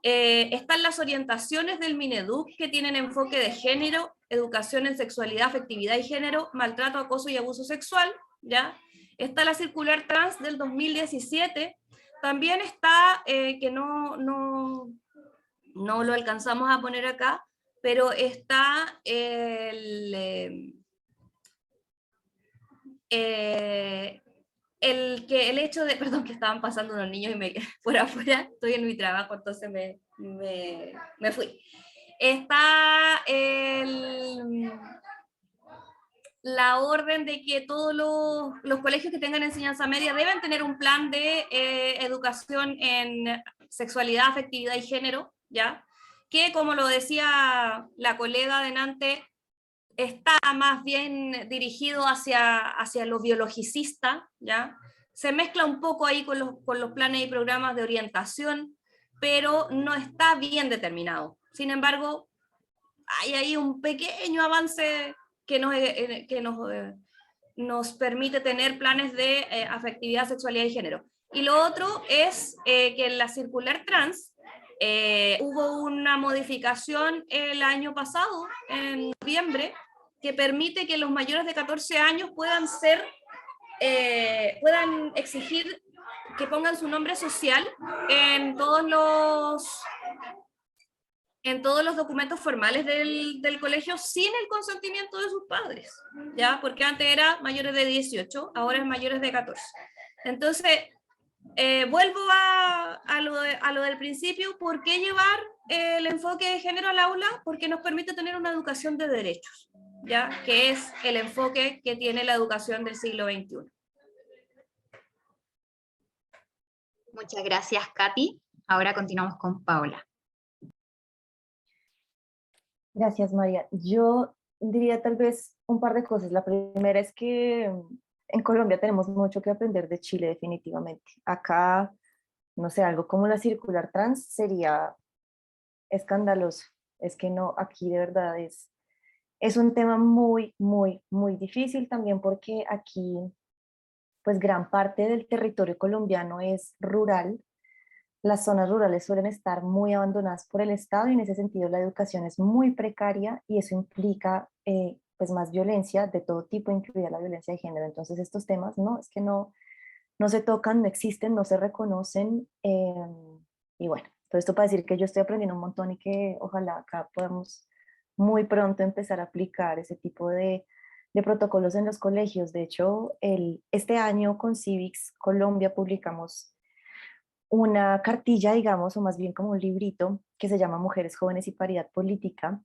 Están las orientaciones del Mineduc, que tienen enfoque de género, educación en sexualidad, afectividad y género, maltrato, acoso y abuso sexual, ¿ya? Está la circular trans del 2017, también está, que no lo alcanzamos a poner acá, pero está el hecho de, perdón, que estaban pasando unos niños y me quedé por afuera, estoy en mi trabajo, entonces me fui. Está la orden de que todos los colegios que tengan enseñanza media deben tener un plan de educación en sexualidad, afectividad y género, ¿ya? Que, como lo decía la colega delante, está más bien dirigido hacia lo biologicista, ¿ya? Se mezcla un poco ahí con los planes y programas de orientación, pero no está bien determinado. Sin embargo, hay ahí un pequeño avance que nos permite tener planes de afectividad, sexualidad y género. Y lo otro es que en la circular trans hubo una modificación el año pasado, en noviembre, que permite que los mayores de 14 años puedan exigir que pongan su nombre social en todos los documentos formales del colegio, sin el consentimiento de sus padres, ¿ya? Porque antes era mayores de 18, ahora es mayores de 14. Entonces, vuelvo a lo del principio. ¿Por qué llevar el enfoque de género al aula? Porque nos permite tener una educación de derechos, ¿ya? Que es el enfoque que tiene la educación del siglo XXI. Muchas gracias, Katy. Ahora continuamos con Paola. Gracias, María. Yo diría tal vez un par de cosas. La primera es que en Colombia tenemos mucho que aprender de Chile, definitivamente. Acá no sé, algo como la circular trans sería escandaloso. Es que no, aquí de verdad es un tema muy, muy, muy difícil también porque aquí, pues gran parte del territorio colombiano es rural. Las zonas rurales suelen estar muy abandonadas por el Estado y en ese sentido la educación es muy precaria y eso implica pues más violencia de todo tipo, incluida la violencia de género. Entonces estos temas no, es que no se tocan, no existen, no se reconocen. Y bueno, todo esto para decir que yo estoy aprendiendo un montón y que ojalá acá podamos muy pronto empezar a aplicar ese tipo de protocolos en los colegios. De hecho, este año con Civics Colombia publicamos una cartilla, digamos, o más bien como un librito que se llama Mujeres, Jóvenes y Paridad Política,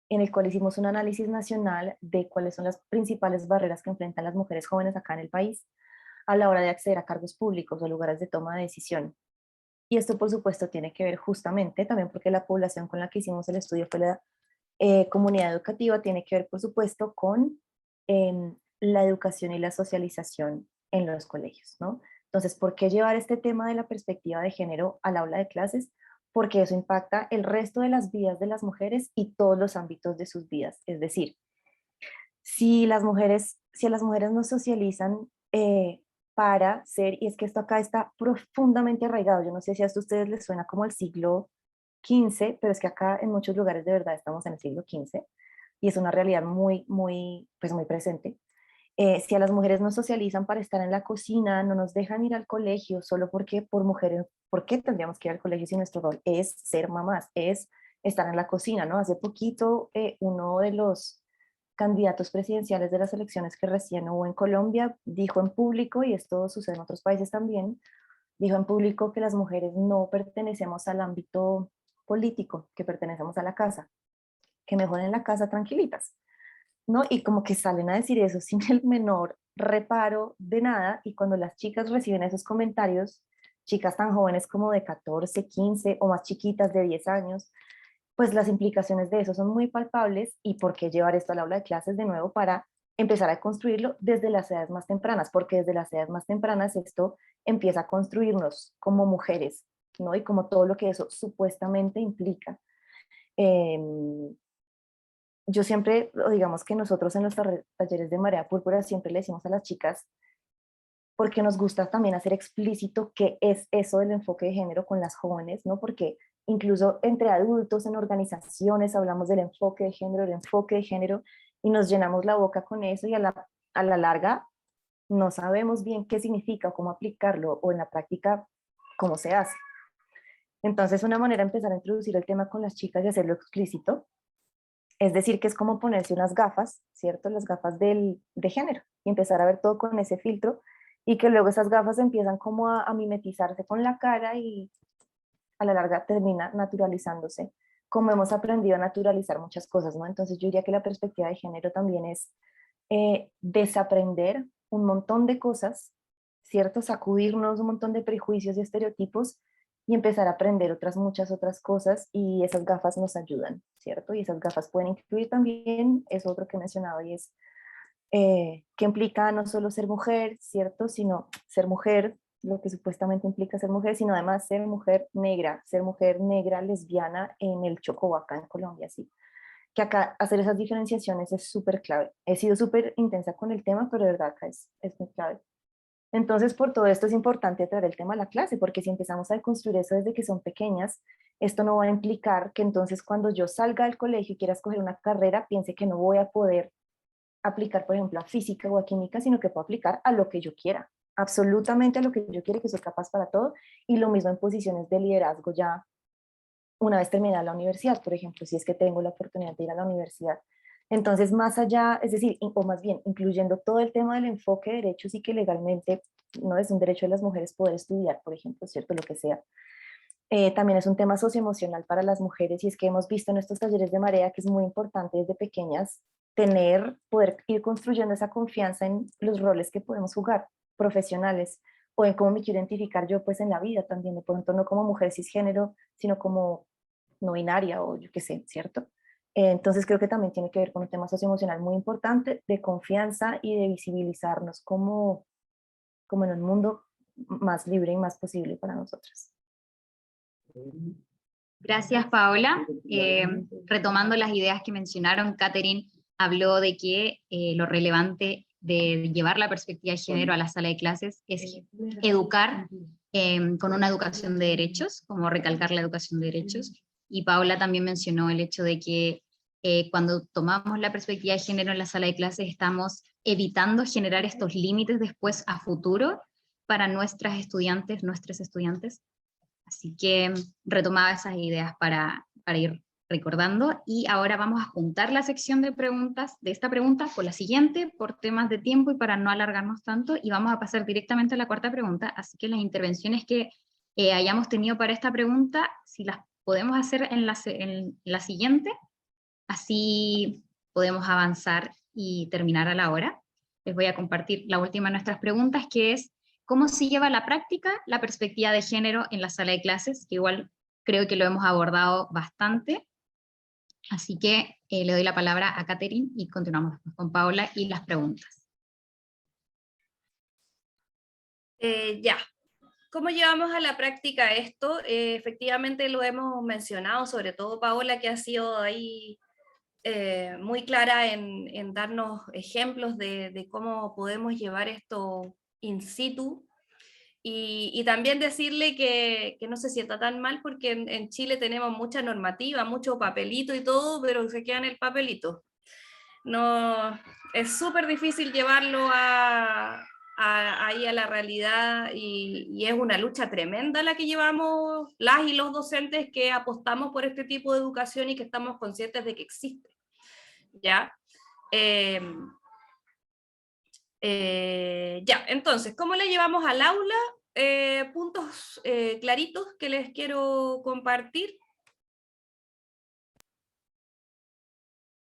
en el cual hicimos un análisis nacional de cuáles son las principales barreras que enfrentan las mujeres jóvenes acá en el país a la hora de acceder a cargos públicos o lugares de toma de decisión. Y esto, por supuesto, tiene que ver justamente también porque la población con la que hicimos el estudio fue la comunidad educativa, tiene que ver, por supuesto, con la educación y la socialización en los colegios, ¿no? Entonces, ¿por qué llevar este tema de la perspectiva de género al aula de clases? Porque eso impacta el resto de las vidas de las mujeres y todos los ámbitos de sus vidas. Es decir, si las mujeres no socializan para ser, y es que esto acá está profundamente arraigado, yo no sé si a ustedes les suena como el siglo XV, pero es que acá en muchos lugares de verdad estamos en el siglo XV y es una realidad muy, muy, pues muy presente. Si a las mujeres no socializan para estar en la cocina, no nos dejan ir al colegio solo porque por mujeres, ¿por qué tendríamos que ir al colegio si nuestro rol es ser mamás, es estar en la cocina, ¿no? Hace poquito uno de los candidatos presidenciales de las elecciones que recién hubo en Colombia dijo en público, y esto sucede en otros países también, dijo en público que las mujeres no pertenecemos al ámbito político, que pertenecemos a la casa, que mejor en la casa tranquilitas, ¿no? Y como que salen a decir eso sin el menor reparo de nada, y cuando las chicas reciben esos comentarios, chicas tan jóvenes como de 14, 15 o más chiquitas de 10 años, pues las implicaciones de eso son muy palpables. ¿Y por qué llevar esto al aula de clases de nuevo? Para empezar a construirlo desde las edades más tempranas, porque desde las edades más tempranas esto empieza a construirnos como mujeres, ¿no? Y como todo lo que eso supuestamente implica. Eh, yo siempre, o digamos que nosotros en los talleres de Marea Púrpura siempre le decimos a las chicas, porque nos gusta también hacer explícito qué es eso del enfoque de género con las jóvenes, ¿no? Porque incluso entre adultos en organizaciones hablamos del enfoque de género, el enfoque de género, y nos llenamos la boca con eso y a la larga no sabemos bien qué significa o cómo aplicarlo o en la práctica cómo se hace. Entonces una manera de empezar a introducir el tema con las chicas y hacerlo explícito, es decir, que es como ponerse unas gafas, ¿cierto? Las gafas de género y empezar a ver todo con ese filtro y que luego esas gafas empiezan como a mimetizarse con la cara y a la larga termina naturalizándose, como hemos aprendido a naturalizar muchas cosas, ¿no? Entonces yo diría que la perspectiva de género también es desaprender un montón de cosas, ¿cierto? Sacudirnos un montón de prejuicios y estereotipos y empezar a aprender muchas otras cosas, y esas gafas nos ayudan, ¿cierto? Y esas gafas pueden incluir también, es otro que he mencionado, y es que implica no solo ser mujer, ¿cierto? Sino ser mujer, lo que supuestamente implica ser mujer, sino además ser mujer negra, lesbiana en el Chocó, acá en Colombia, sí. Que acá hacer esas diferenciaciones es súper clave. He sido súper intensa con el tema, pero de verdad acá es muy clave. Entonces, por todo esto es importante traer el tema a la clase, porque si empezamos a construir eso desde que son pequeñas, esto no va a implicar que entonces cuando yo salga del colegio y quiera escoger una carrera, piense que no voy a poder aplicar, por ejemplo, a física o a química, sino que puedo aplicar a lo que yo quiera, absolutamente a lo que yo quiera, que soy capaz para todo, y lo mismo en posiciones de liderazgo ya una vez terminada la universidad, por ejemplo, si es que tengo la oportunidad de ir a la universidad. Entonces, más allá, es decir, o más bien, incluyendo todo el tema del enfoque de derechos y que legalmente no es un derecho de las mujeres poder estudiar, por ejemplo, ¿cierto? Lo que sea. También es un tema socioemocional para las mujeres, y es que hemos visto en estos talleres de Marea que es muy importante desde pequeñas poder ir construyendo esa confianza en los roles que podemos jugar, profesionales, o en cómo me quiero identificar yo pues en la vida también, de pronto no como mujer cisgénero, sino como no binaria o yo qué sé, ¿cierto? Entonces creo que también tiene que ver con un tema socioemocional muy importante de confianza y de visibilizarnos como en un mundo más libre y más posible para nosotras. Gracias, Paola. Retomando las ideas que mencionaron, Catherine habló de que lo relevante de llevar la perspectiva de género a la sala de clases es educar con una educación de derechos, como recalcar la educación de derechos. Y Paola también mencionó el hecho de que cuando tomamos la perspectiva de género en la sala de clases estamos evitando generar estos límites después a futuro para nuestros estudiantes. Así que retomaba esas ideas para ir recordando, y ahora vamos a juntar la sección de preguntas de esta pregunta con la siguiente por temas de tiempo y para no alargarnos tanto, y vamos a pasar directamente a la cuarta pregunta, así que las intervenciones que hayamos tenido para esta pregunta, si las podemos hacer en la siguiente, así podemos avanzar y terminar a la hora. Les voy a compartir la última de nuestras preguntas, que es ¿cómo se lleva a la práctica la perspectiva de género en la sala de clases? Que igual creo que lo hemos abordado bastante. Así que le doy la palabra a Catherine y continuamos después con Paola y las preguntas. Ya. ¿Cómo llevamos a la práctica esto? Efectivamente lo hemos mencionado, sobre todo Paola, que ha sido ahí muy clara en darnos ejemplos de cómo podemos llevar esto in situ, y también decirle que no se sienta tan mal, porque en Chile tenemos mucha normativa, mucho papelito y todo, pero se queda en el papelito. No, es súper difícil llevarlo ahí a la realidad, y es una lucha tremenda la que llevamos las y los docentes que apostamos por este tipo de educación y que estamos conscientes de que existe, ¿ya? Ya, entonces, ¿cómo le llevamos al aula? Puntos claritos que les quiero compartir.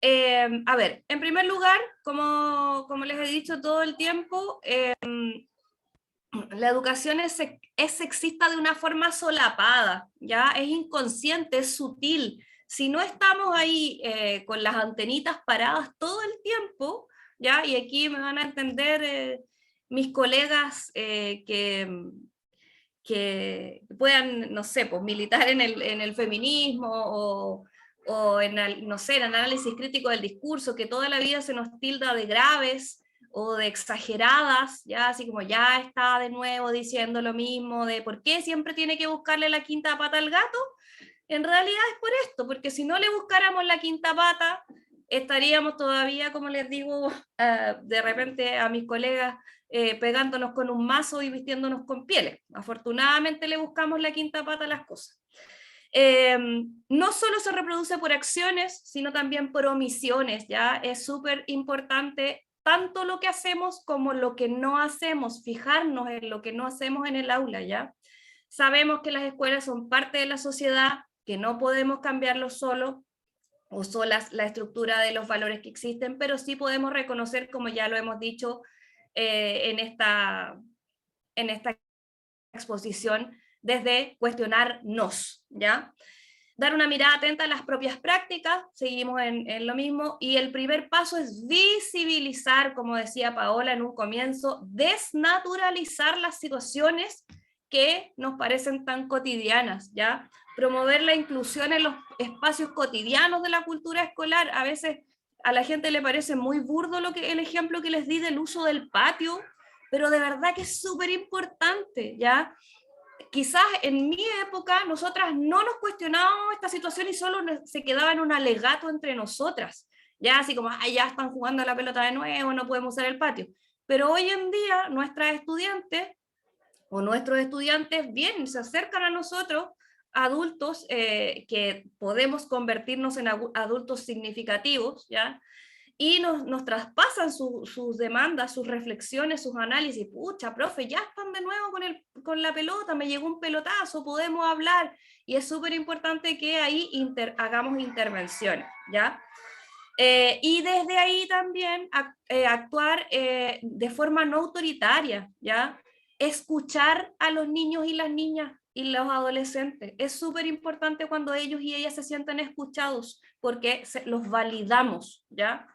A ver, en primer lugar, como les he dicho todo el tiempo, la educación es sexista de una forma solapada, ¿ya? Es inconsciente, es sutil. Si no estamos ahí con las antenitas paradas todo el tiempo, ¿ya? Y aquí me van a entender mis colegas que puedan, no sé, pues militar en el feminismo o en, no sé, en el análisis crítico del discurso, que toda la vida se nos tilda de graves o de exageradas, ya así como ya está de nuevo diciendo lo mismo, de por qué siempre tiene que buscarle la quinta pata al gato. En realidad es por esto, porque si no le buscáramos la quinta pata, estaríamos todavía, como les digo, de repente a mis colegas, pegándonos con un mazo y vistiéndonos con pieles. Afortunadamente le buscamos la quinta pata a las cosas. No solo se reproduce por acciones, sino también por omisiones, ¿ya? Es súper importante tanto lo que hacemos como lo que no hacemos, fijarnos en lo que no hacemos en el aula, ¿ya? Sabemos que las escuelas son parte de la sociedad, que no podemos cambiarlo solo o solas la estructura de los valores que existen, pero sí podemos reconocer, como ya lo hemos dicho en esta exposición, desde cuestionarnos, ¿ya? Dar una mirada atenta a las propias prácticas, seguimos en lo mismo, y el primer paso es visibilizar, como decía Paola en un comienzo, desnaturalizar las situaciones que nos parecen tan cotidianas, ¿ya? Promover la inclusión en los espacios cotidianos de la cultura escolar. A veces a la gente le parece muy burdo el ejemplo que les di del uso del patio, pero de verdad que es súper importante, ¿ya? Quizás en mi época nosotras no nos cuestionábamos esta situación y solo se quedaba en un alegato entre nosotras, ya así como, ay, ya están jugando a la pelota de nuevo, no podemos usar el patio. Pero hoy en día nuestras estudiantes o nuestros estudiantes bien se acercan a nosotros, adultos, que podemos convertirnos en adultos significativos, ¿ya? Y nos traspasan sus demandas, sus reflexiones, sus análisis. Pucha, profe, ya están de nuevo con la pelota, me llegó un pelotazo, podemos hablar. Y es súper importante que ahí hagamos intervenciones, ¿ya? Y desde ahí también actuar de forma no autoritaria, ¿ya? Escuchar a los niños y las niñas y los adolescentes. Es súper importante cuando ellos y ellas se sienten escuchados, porque los validamos, ¿ya?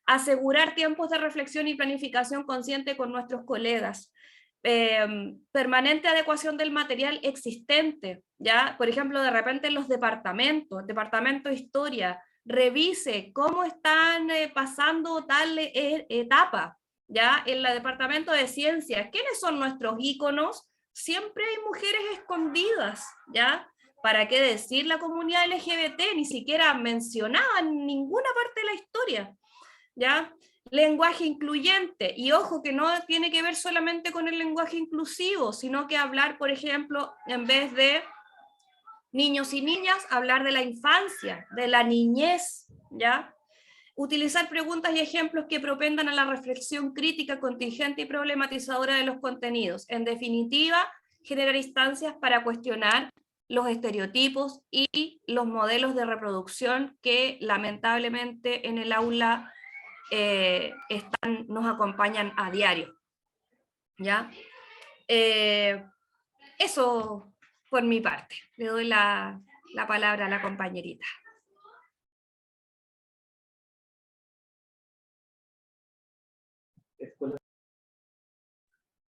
Asegurar tiempos de reflexión y planificación consciente con nuestros colegas. permanente adecuación del material existente, ¿ya? Por ejemplo, de repente en los departamentos, departamento de historia, revise cómo están pasando tal etapa, ¿ya? En el departamento de ciencias, ¿quiénes son nuestros íconos? Siempre hay mujeres escondidas, ¿ya? ¿Para qué decir la comunidad LGBT? Ni siquiera mencionada en ninguna parte de la historia, ¿ya? Lenguaje incluyente, y ojo que no tiene que ver solamente con el lenguaje inclusivo, sino que hablar, por ejemplo, en vez de niños y niñas, hablar de la infancia, de la niñez, ¿ya? Utilizar preguntas y ejemplos que propendan a la reflexión crítica, contingente y problematizadora de los contenidos. En definitiva, generar instancias para cuestionar los estereotipos y los modelos de reproducción que lamentablemente en el aula nos acompañan a diario, ¿ya? Eso por mi parte. Le doy la palabra a la compañerita.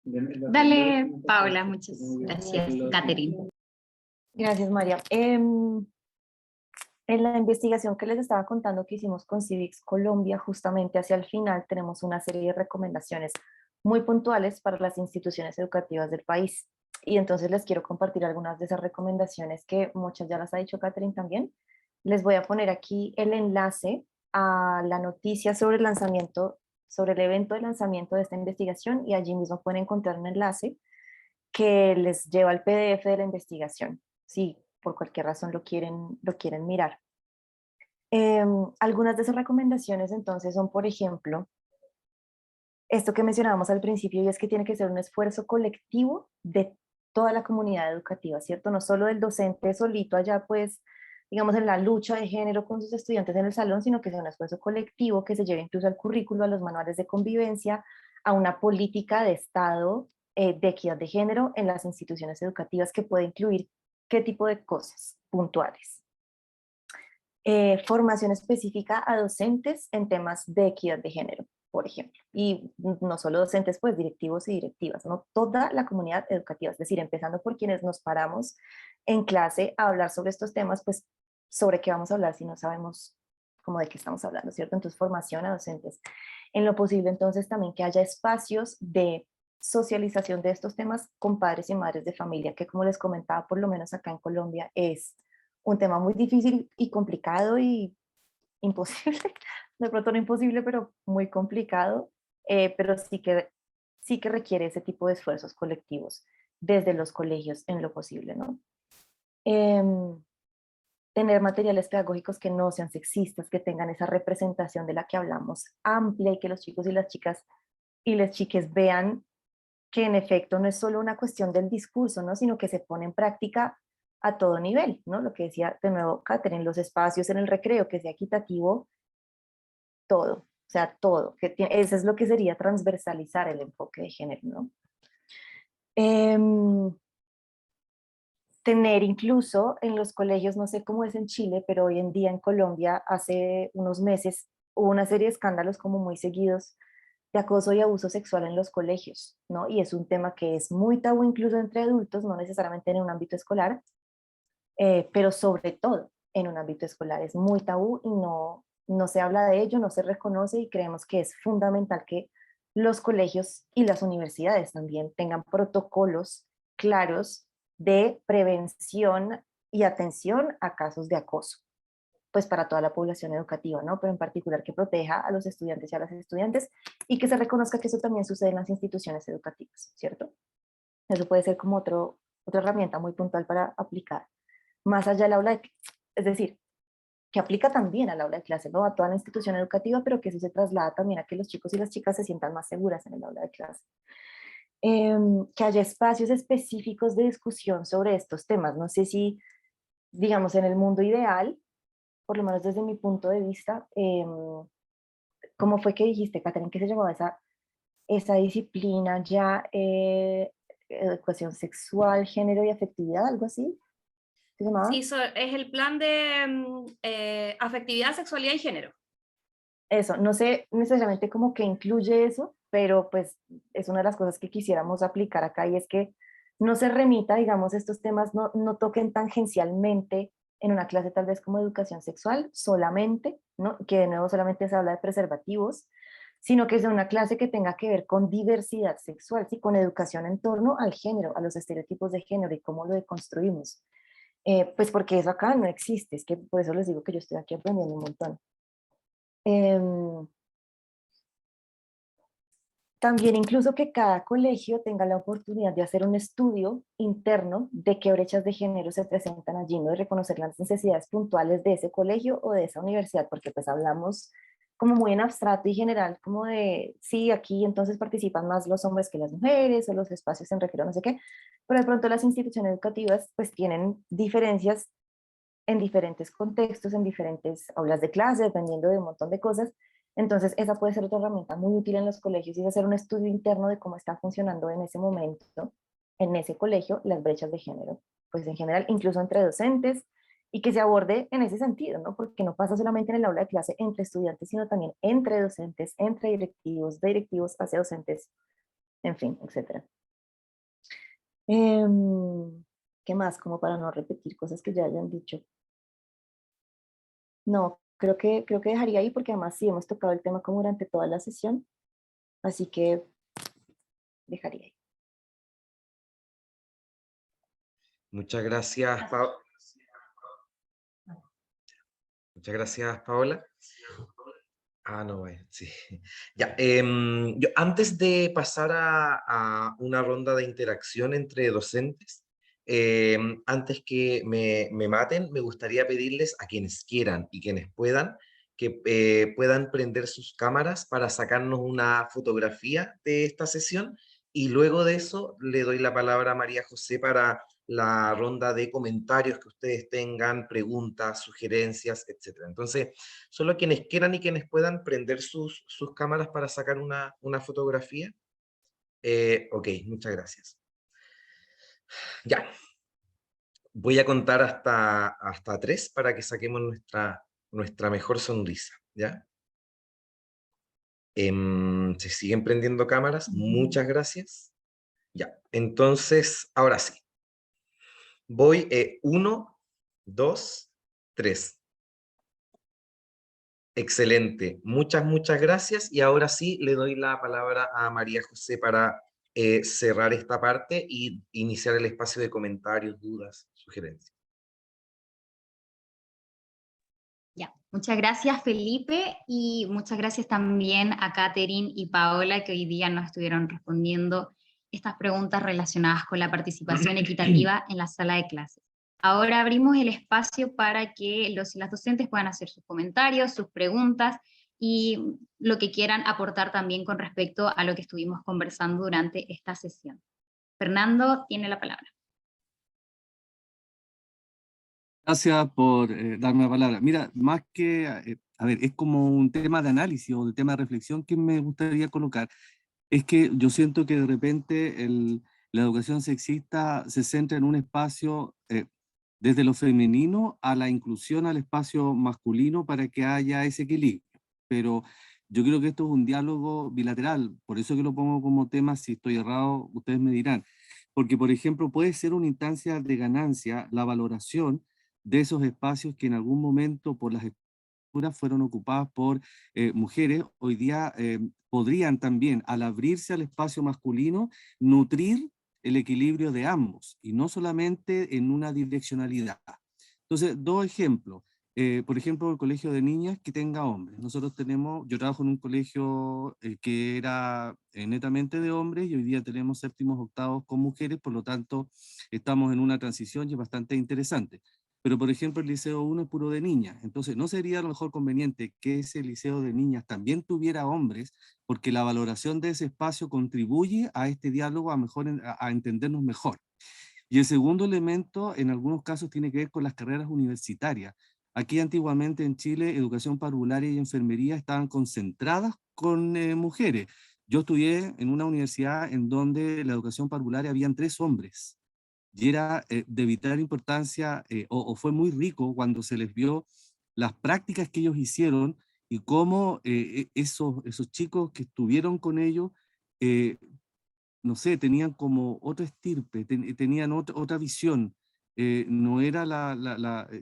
Dale, Paula, muchas gracias, Catherine. Gracias, María. En la investigación que les estaba contando que hicimos con Civics Colombia, justamente hacia el final tenemos una serie de recomendaciones muy puntuales para las instituciones educativas del país. Y entonces les quiero compartir algunas de esas recomendaciones que muchas ya las ha dicho Catherine también. Les voy a poner aquí el enlace a la noticia sobre el lanzamiento, sobre el evento de lanzamiento de esta investigación, y allí mismo pueden encontrar un enlace que les lleva al PDF de la investigación, si por cualquier razón lo quieren mirar. Algunas de esas recomendaciones entonces son, por ejemplo, esto que mencionábamos al principio, y es que tiene que ser un esfuerzo colectivo de toda la comunidad educativa, ¿cierto? No solo del docente solito allá, pues, digamos, en la lucha de género con sus estudiantes en el salón, sino que sea un esfuerzo colectivo que se lleve incluso al currículo, a los manuales de convivencia, a una política de Estado de equidad de género en las instituciones educativas que puede incluir qué tipo de cosas puntuales. Formación específica a docentes en temas de equidad de género, por ejemplo, y no solo docentes, pues directivos y directivas, ¿no? Toda la comunidad educativa, es decir, empezando por quienes nos paramos en clase a hablar sobre estos temas, pues sobre qué vamos a hablar si no sabemos cómo de qué estamos hablando, ¿cierto? Entonces, formación a docentes. En lo posible, entonces, también que haya espacios de socialización de estos temas con padres y madres de familia, que como les comentaba, por lo menos acá en Colombia, es un tema muy difícil y complicado y imposible, de pronto no imposible, pero muy complicado, pero sí que requiere ese tipo de esfuerzos colectivos desde los colegios en lo posible, ¿no? Tener materiales pedagógicos que no sean sexistas, que tengan esa representación de la que hablamos amplia, y que los chicos y las chicas y las chiques vean que en efecto no es solo una cuestión del discurso, ¿no? Sino que se pone en práctica a todo nivel, ¿no? Lo que decía de nuevo Catherine, los espacios en el recreo, que sea equitativo, todo, o sea, todo, eso es lo que sería transversalizar el enfoque de género, ¿no? Tener incluso en los colegios, no sé cómo es en Chile, pero hoy en día en Colombia, hace unos meses, hubo una serie de escándalos como muy seguidos de acoso y abuso sexual en los colegios, ¿no? Y es un tema que es muy tabú incluso entre adultos, no necesariamente en un ámbito escolar, pero sobre todo en un ámbito escolar es muy tabú y no se habla de ello, no se reconoce, y creemos que es fundamental que los colegios y las universidades también tengan protocolos claros de prevención y atención a casos de acoso, pues para toda la población educativa, ¿no? Pero en particular que proteja a los estudiantes y a las estudiantes, y que se reconozca que eso también sucede en las instituciones educativas, ¿cierto? Eso puede ser como otra herramienta muy puntual para aplicar más allá del aula de clase, es decir, que aplica también al aula de clase, ¿no? A toda la institución educativa, pero que eso se traslada también a que los chicos y las chicas se sientan más seguras en el aula de clase. Que haya espacios específicos de discusión sobre estos temas. No sé si, digamos, en el mundo ideal, por lo menos desde mi punto de vista, ¿cómo fue que dijiste, Catherine, que se llamaba esa disciplina ya? Educación sexual, género y afectividad, algo así. ¿Se llamaba? Sí, es el plan de afectividad, sexualidad y género. Eso, no sé necesariamente cómo que incluye eso, pero pues es una de las cosas que quisiéramos aplicar acá, y es que no se remita, digamos, estos temas no toquen tangencialmente en una clase tal vez como educación sexual solamente, ¿no? Que de nuevo solamente se habla de preservativos, sino que sea una clase que tenga que ver con diversidad sexual, ¿sí? Con educación en torno al género, a los estereotipos de género y cómo lo deconstruimos. Pues porque eso acá no existe, es que por eso les digo que yo estoy aquí aprendiendo un montón. Em, También incluso que cada colegio tenga la oportunidad de hacer un estudio interno de qué brechas de género se presentan allí, ¿no? De reconocer las necesidades puntuales de ese colegio o de esa universidad, porque pues hablamos como muy en abstracto y general, como de, sí, aquí entonces participan más los hombres que las mujeres, o los espacios en recreo, no sé qué, pero de pronto las instituciones educativas pues tienen diferencias en diferentes contextos, en diferentes aulas de clase, dependiendo de un montón de cosas. Entonces, esa puede ser otra herramienta muy útil en los colegios, y es hacer un estudio interno de cómo están funcionando en ese momento, en ese colegio, las brechas de género, pues en general, incluso entre docentes, y que se aborde en ese sentido, ¿no? Porque no pasa solamente en el aula de clase entre estudiantes, sino también entre docentes, entre directivos, de directivos hacia docentes, en fin, etc. ¿Qué más? Como para no repetir cosas que ya hayan dicho. No, creo que dejaría ahí, porque además sí hemos tocado el tema como durante toda la sesión, así que dejaría ahí. Muchas gracias, muchas gracias, Paola. Ah, no, sí. Ya, yo, antes de pasar a una ronda de interacción entre docentes, antes que me maten, me gustaría pedirles a quienes quieran y quienes puedan, que puedan prender sus cámaras para sacarnos una fotografía de esta sesión, y luego de eso le doy la palabra a María José para la ronda de comentarios que ustedes tengan, preguntas, sugerencias, etc. Entonces, solo quienes quieran y quienes puedan prender sus cámaras para sacar una fotografía. Ok, muchas gracias. Ya, voy a contar hasta 3 para que saquemos nuestra mejor sonrisa, ¿ya? Se siguen prendiendo cámaras, muchas gracias. Ya, entonces, ahora sí. Voy 1, 2, 3. Excelente, muchas gracias. Y ahora sí le doy la palabra a María José para cerrar esta parte y iniciar el espacio de comentarios, dudas, sugerencias. Ya, muchas gracias Felipe, y muchas gracias también a Catherine y Paola, que hoy día nos estuvieron respondiendo estas preguntas relacionadas con la participación equitativa en la sala de clases. Ahora abrimos el espacio para que los y las docentes puedan hacer sus comentarios, sus preguntas y lo que quieran aportar también con respecto a lo que estuvimos conversando durante esta sesión. Fernando tiene la palabra. Gracias por darme la palabra. Mira, más que, a ver, es como un tema de análisis o de tema de reflexión que me gustaría colocar. Es que yo siento que de repente la educación sexista se centra en un espacio desde lo femenino a la inclusión al espacio masculino para que haya ese equilibrio. Pero yo creo que esto es un diálogo bilateral, por eso que lo pongo como tema. Si estoy errado, ustedes me dirán. Porque, por ejemplo, puede ser una instancia de ganancia la valoración de esos espacios que en algún momento por las estructuras fueron ocupadas por mujeres. Hoy día podrían también, al abrirse al espacio masculino, nutrir el equilibrio de ambos y no solamente en una direccionalidad. Entonces, dos ejemplos. Por ejemplo, el colegio de niñas que tenga hombres. Nosotros tenemos, yo trabajo en un colegio que era netamente de hombres, y hoy día tenemos séptimos, octavos con mujeres, por lo tanto estamos en una transición y es bastante interesante. Pero por ejemplo el liceo 1 es puro de niñas, entonces no sería a lo mejor conveniente que ese liceo de niñas también tuviera hombres, porque la valoración de ese espacio contribuye a este diálogo, a entendernos mejor. Y el segundo elemento, en algunos casos, tiene que ver con las carreras universitarias. Aquí antiguamente en Chile, educación parvularia y enfermería estaban concentradas con mujeres. Yo estudié en una universidad en donde la educación parvularia habían 3 hombres, y era de vital importancia, o fue muy rico cuando se les vio las prácticas que ellos hicieron y cómo esos chicos que estuvieron con ellos, no sé, tenían como otra estirpe, tenían otra visión. No era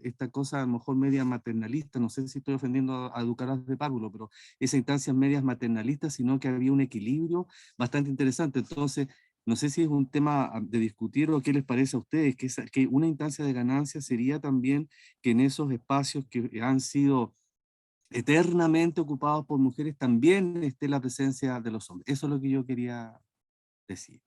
esta cosa a lo mejor media maternalista, no sé si estoy ofendiendo a educadoras de párvulo, pero esas instancias medias maternalistas, sino que había un equilibrio bastante interesante. Entonces, no sé si es un tema de discutir o qué les parece a ustedes, que una instancia de ganancia sería también que en esos espacios que han sido eternamente ocupados por mujeres también esté la presencia de los hombres. Eso es lo que yo quería decir.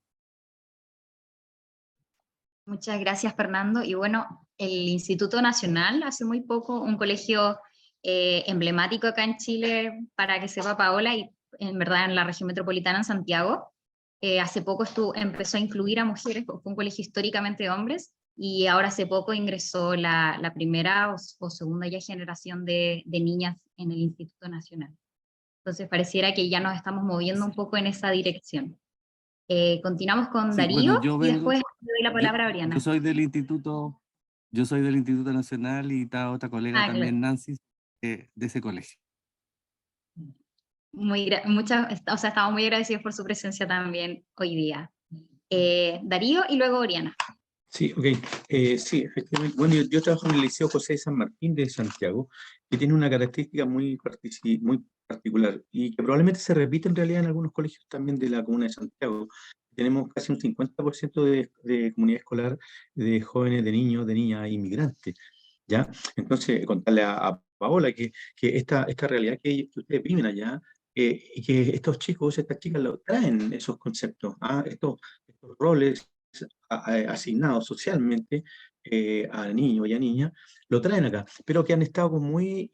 Muchas gracias, Fernando. Y bueno, el Instituto Nacional, hace muy poco, un colegio emblemático acá en Chile, para que sepa Paola, y en verdad en la región metropolitana en Santiago, hace poco empezó a incluir a mujeres, fue un colegio históricamente de hombres, y ahora hace poco ingresó la primera o segunda ya generación de niñas en el Instituto Nacional. Entonces pareciera que ya nos estamos moviendo un poco en esa dirección. Continuamos con Sí, bueno, Darío y después le doy la palabra a yo Oriana. soy del Instituto Nacional y está otra colega Claro. también, Nancy, de ese colegio. O sea, estamos muy agradecidos por su presencia también hoy día. Darío y luego Oriana. Sí, ok. Sí, efectivamente. Bueno, yo trabajo en el Liceo José de San Martín de Santiago, que tiene una característica muy particular y que probablemente se repite en realidad en algunos colegios también de la comuna de Santiago. Tenemos casi un 50% de comunidad escolar de jóvenes, de niños, de niñas inmigrantes, ¿ya? Entonces, contarle a Paola que esta realidad que ustedes viven allá, y que estos chicos, estas chicas lo traen esos conceptos, estos roles asignados socialmente a niños y a niñas, lo traen acá, pero que han estado como muy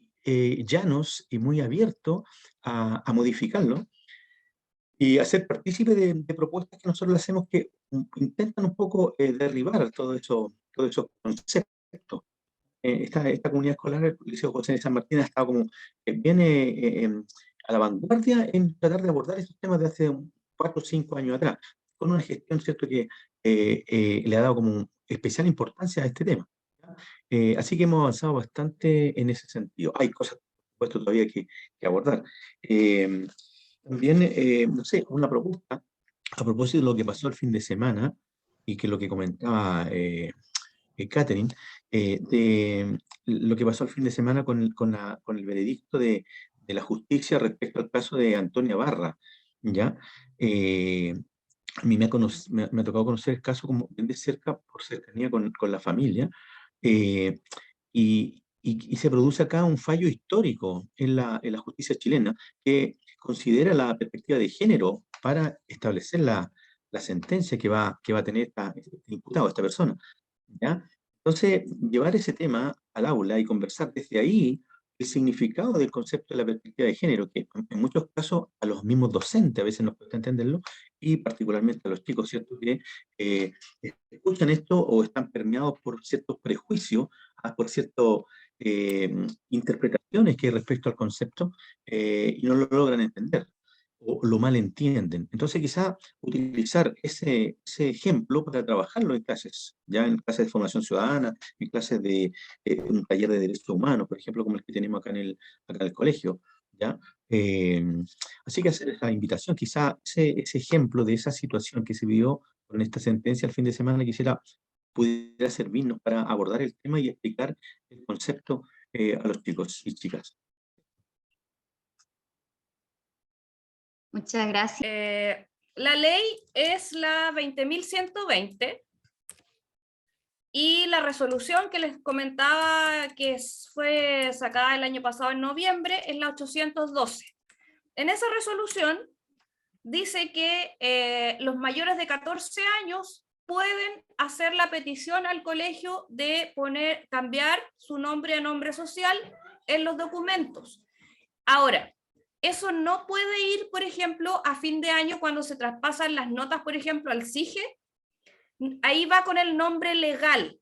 llanos y muy abiertos a modificarlo y a ser partícipes de propuestas que nosotros le hacemos que intentan un poco derribar todos esos conceptos. Esta comunidad escolar, el Liceo José de San Martín, ha estado como viene a la vanguardia en tratar de abordar estos temas de hace 4 o 5 años atrás, con una gestión, ¿cierto?, que le ha dado como especial importancia a este tema. ¿Ya? Así que hemos avanzado bastante en ese sentido. Hay cosas, por supuesto, todavía que abordar. También, no sé, una propuesta a propósito de lo que pasó el fin de semana y que lo que comentaba Catherine, de lo que pasó el fin de semana con el veredicto de la justicia respecto al caso de Antonia Barra, ¿ya? Eh, a mí me ha tocado conocer el caso como bien de cerca, por cercanía con la familia, eh, y se produce acá un fallo histórico en la justicia chilena que considera la perspectiva de género para establecer la sentencia que va a tener este imputado, esta persona. ¿Ya? Entonces, llevar ese tema al aula y conversar desde ahí el significado del concepto de la perspectiva de género, que en muchos casos a los mismos docentes a veces nos cuesta entenderlo, y particularmente a los chicos, ¿cierto?, que eh, escuchan esto o están permeados por ciertos prejuicios, por ciertas interpretaciones que hay respecto al concepto, y no lo logran entender o lo malentienden. Entonces, quizá utilizar ese ejemplo para trabajarlo en clases, ya en clases de formación ciudadana, en clases de un taller de derechos humanos, por ejemplo, como el que tenemos acá en el colegio, ¿ya? Eh, Así que hacer esa invitación, quizá ese ejemplo de esa situación que se vivió con esta sentencia el fin de semana, pudiera servirnos para abordar el tema y explicar el concepto a los chicos y chicas. Muchas gracias. La ley es la 20.120 y la resolución que les comentaba que fue sacada el año pasado en noviembre es la 812. En esa resolución dice que los mayores de 14 años pueden hacer la petición al colegio de cambiar su nombre a nombre social en los documentos. Ahora, eso no puede ir, por ejemplo, a fin de año cuando se traspasan las notas, por ejemplo, al CIGE. Ahí va con el nombre legal,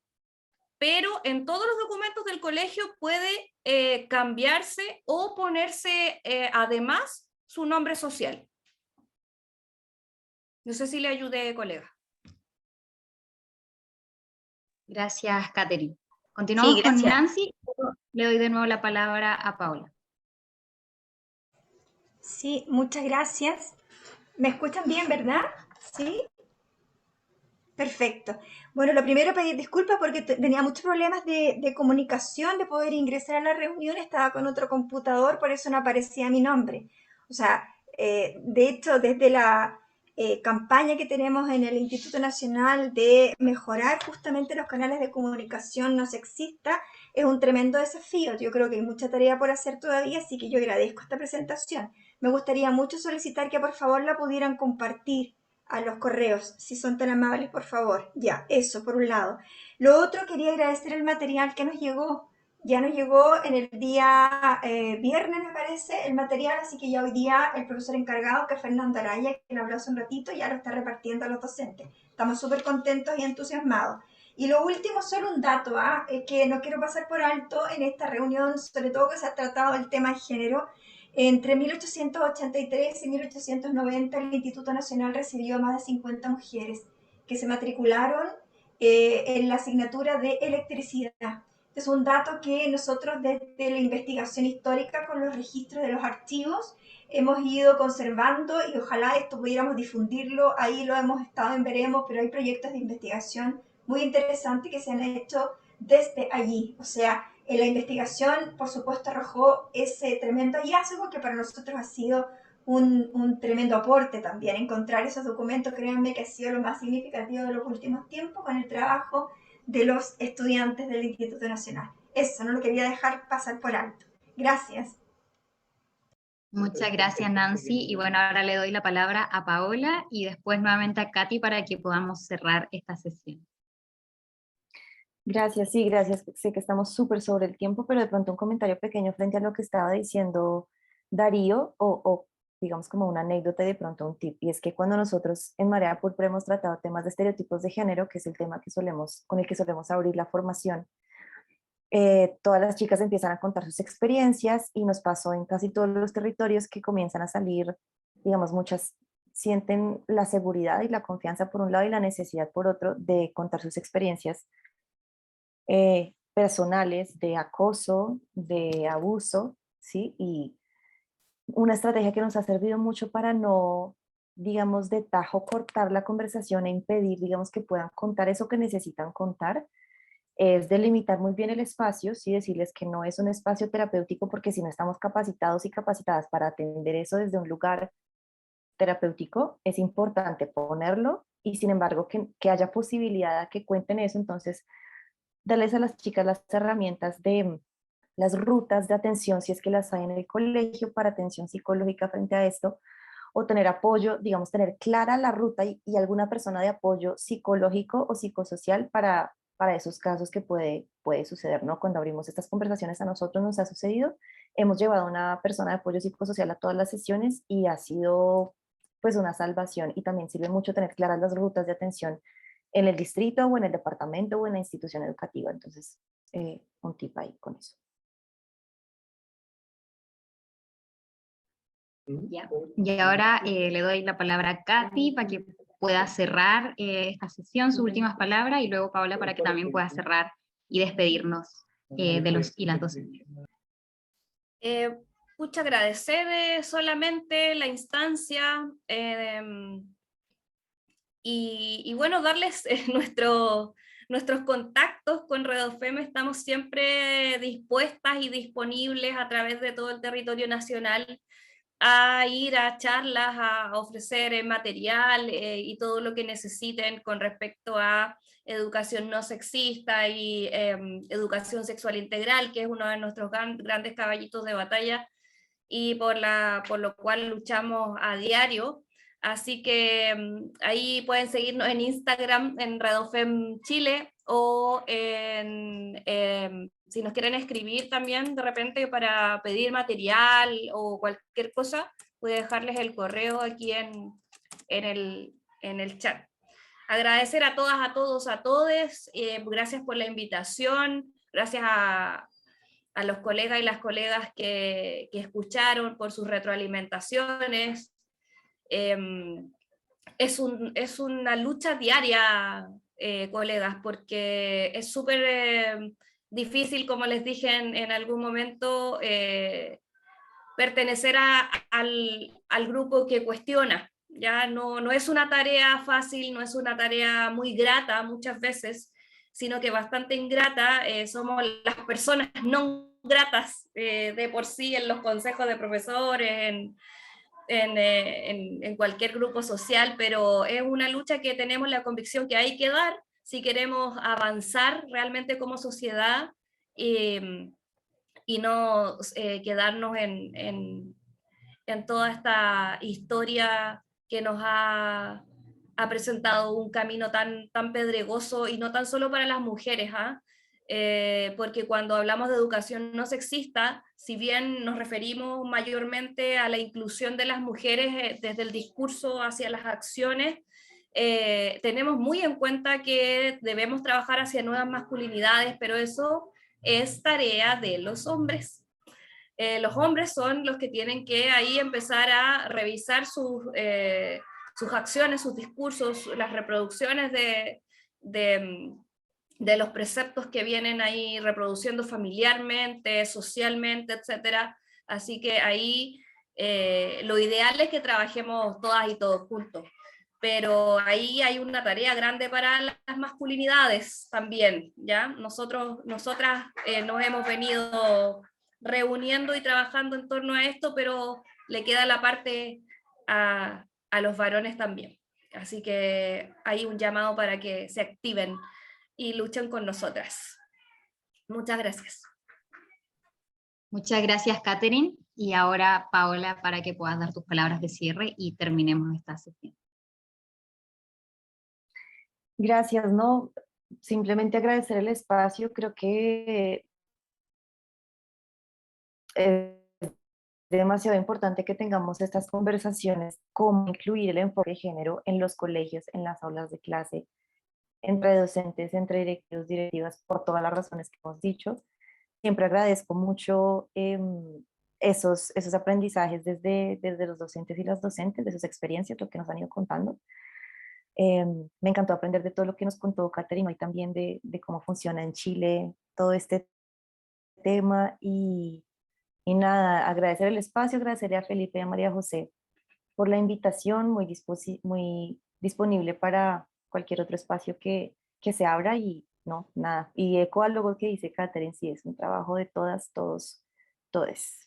pero en todos los documentos del colegio puede cambiarse o ponerse además su nombre social. No sé si le ayudé, colega. Gracias, Catherine. Continuamos con gracias. Nancy. Le doy de nuevo la palabra a Paola. Sí, muchas gracias. ¿Me escuchan bien, verdad? Sí, perfecto. Bueno, lo primero pedir disculpas porque tenía muchos problemas de comunicación, de poder ingresar a la reunión, estaba con otro computador, por eso no aparecía mi nombre. O sea, de hecho, desde la campaña que tenemos en el Instituto Nacional de mejorar justamente los canales de comunicación no sexista, es un tremendo desafío. Yo creo que hay mucha tarea por hacer todavía, así que yo agradezco esta presentación. Me gustaría mucho solicitar que por favor la pudieran compartir a los correos, si son tan amables, por favor. Ya, eso por un lado. Lo otro, quería agradecer el material que nos llegó. Ya nos llegó en el día viernes, me parece, el material, así que ya hoy día el profesor encargado, que es Fernando Araya, que habló hace un ratito, ya lo está repartiendo a los docentes. Estamos súper contentos y entusiasmados. Y lo último, solo un dato, que no quiero pasar por alto en esta reunión, sobre todo que se ha tratado el tema de género. Entre 1883 y 1890 el Instituto Nacional recibió a más de 50 mujeres que se matricularon en la asignatura de electricidad. Es un dato que nosotros desde la investigación histórica con los registros de los archivos hemos ido conservando y ojalá esto pudiéramos difundirlo. Ahí lo hemos estado en veremos, pero hay proyectos de investigación muy interesantes que se han hecho desde allí. O sea, la investigación, por supuesto, arrojó ese tremendo hallazgo que para nosotros ha sido un tremendo aporte también. Encontrar esos documentos, créanme que ha sido lo más significativo de los últimos tiempos con el trabajo de los estudiantes del Instituto Nacional. Eso no lo quería dejar pasar por alto. Gracias. Muchas gracias, Nancy. Y bueno, ahora le doy la palabra a Paola y después nuevamente a Katy para que podamos cerrar esta sesión. Gracias, sí, gracias. Sé que estamos súper sobre el tiempo, pero de pronto un comentario pequeño frente a lo que estaba diciendo Darío, o digamos como una anécdota y de pronto un tip, y es que cuando nosotros en Marea Púrpura hemos tratado temas de estereotipos de género, que es el tema que con el que solemos abrir la formación, todas las chicas empiezan a contar sus experiencias y nos pasó en casi todos los territorios que comienzan a salir, digamos, muchas sienten la seguridad y la confianza por un lado y la necesidad por otro de contar sus experiencias personales de acoso, de abuso, ¿sí? Y una estrategia que nos ha servido mucho para no, digamos, de tajo cortar la conversación e impedir, digamos, que puedan contar eso que necesitan contar, es delimitar muy bien el espacio, ¿sí? Decirles que no es un espacio terapéutico porque si no estamos capacitados y capacitadas para atender eso desde un lugar terapéutico, es importante ponerlo y sin embargo que haya posibilidad de que cuenten eso, entonces darles a las chicas las herramientas de las rutas de atención, si es que las hay en el colegio, para atención psicológica frente a esto, o tener apoyo, digamos, tener clara la ruta y alguna persona de apoyo psicológico o psicosocial para esos casos que puede suceder, ¿no? Cuando abrimos estas conversaciones a nosotros nos ha sucedido, hemos llevado a una persona de apoyo psicosocial a todas las sesiones y ha sido pues una salvación y también sirve mucho tener claras las rutas de atención en el distrito o en el departamento o en la institución educativa. Entonces, un tip ahí con eso. Ya. Y ahora le doy la palabra a Katy para que pueda cerrar esta sesión, sus últimas palabras, y luego Paola para que también pueda cerrar y despedirnos de los y las docentes. Muchas agradecer solamente la instancia y bueno, darles nuestros contactos con Redofem. Estamos siempre dispuestas y disponibles a través de todo el territorio nacional a ir a charlas, a ofrecer material y todo lo que necesiten con respecto a educación no sexista y educación sexual integral, que es uno de nuestros grandes caballitos de batalla y por lo cual luchamos a diario. Así que ahí pueden seguirnos en Instagram, en Redofem Chile, o si nos quieren escribir también de repente para pedir material o cualquier cosa, voy a dejarles el correo aquí en el chat. Agradecer a todas, a todos, a todes, gracias por la invitación, gracias a los colegas y las colegas que escucharon por sus retroalimentaciones. Es una lucha diaria, colegas, porque es súper difícil, como les dije en algún momento, pertenecer al grupo que cuestiona. Ya no es una tarea fácil, no es una tarea muy grata muchas veces, sino que bastante ingrata. Somos las personas no gratas de por sí en los consejos de profesores, en cualquier grupo social, pero es una lucha que tenemos la convicción que hay que dar si queremos avanzar realmente como sociedad y no quedarnos en toda esta historia que nos ha presentado un camino tan pedregoso, y no tan solo para las mujeres, porque cuando hablamos de educación no sexista, si bien nos referimos mayormente a la inclusión de las mujeres desde el discurso hacia las acciones, tenemos muy en cuenta que debemos trabajar hacia nuevas masculinidades, pero eso es tarea de los hombres. Los hombres son los que tienen que ahí empezar a revisar sus acciones, sus discursos, las reproducciones de los preceptos que vienen ahí reproduciendo familiarmente, socialmente, etcétera. Así que ahí lo ideal es que trabajemos todas y todos juntos. Pero ahí hay una tarea grande para las masculinidades también, ¿ya? Nosotras nos hemos venido reuniendo y trabajando en torno a esto, pero le queda la parte a los varones también. Así que hay un llamado para que se activen y luchen con nosotras. Muchas gracias. Muchas gracias, Catherine. Y ahora, Paola, para que puedas dar tus palabras de cierre y terminemos esta sesión. Gracias, no, simplemente agradecer el espacio. Creo que es demasiado importante que tengamos estas conversaciones, cómo incluir el enfoque de género en los colegios, en las aulas de clase, entre docentes, entre directivos, directivas, por todas las razones que hemos dicho. Siempre agradezco mucho esos aprendizajes desde los docentes y las docentes, de sus experiencias, lo que nos han ido contando. Me encantó aprender de todo lo que nos contó Catherine y también de cómo funciona en Chile todo este tema. Y nada, agradecer el espacio, agradecerle a Felipe y a María José por la invitación, muy disponible para cualquier otro espacio que se abra. Y no, nada, y eco al logo que dice Catherine, sí, es un trabajo de todas, todos, todes.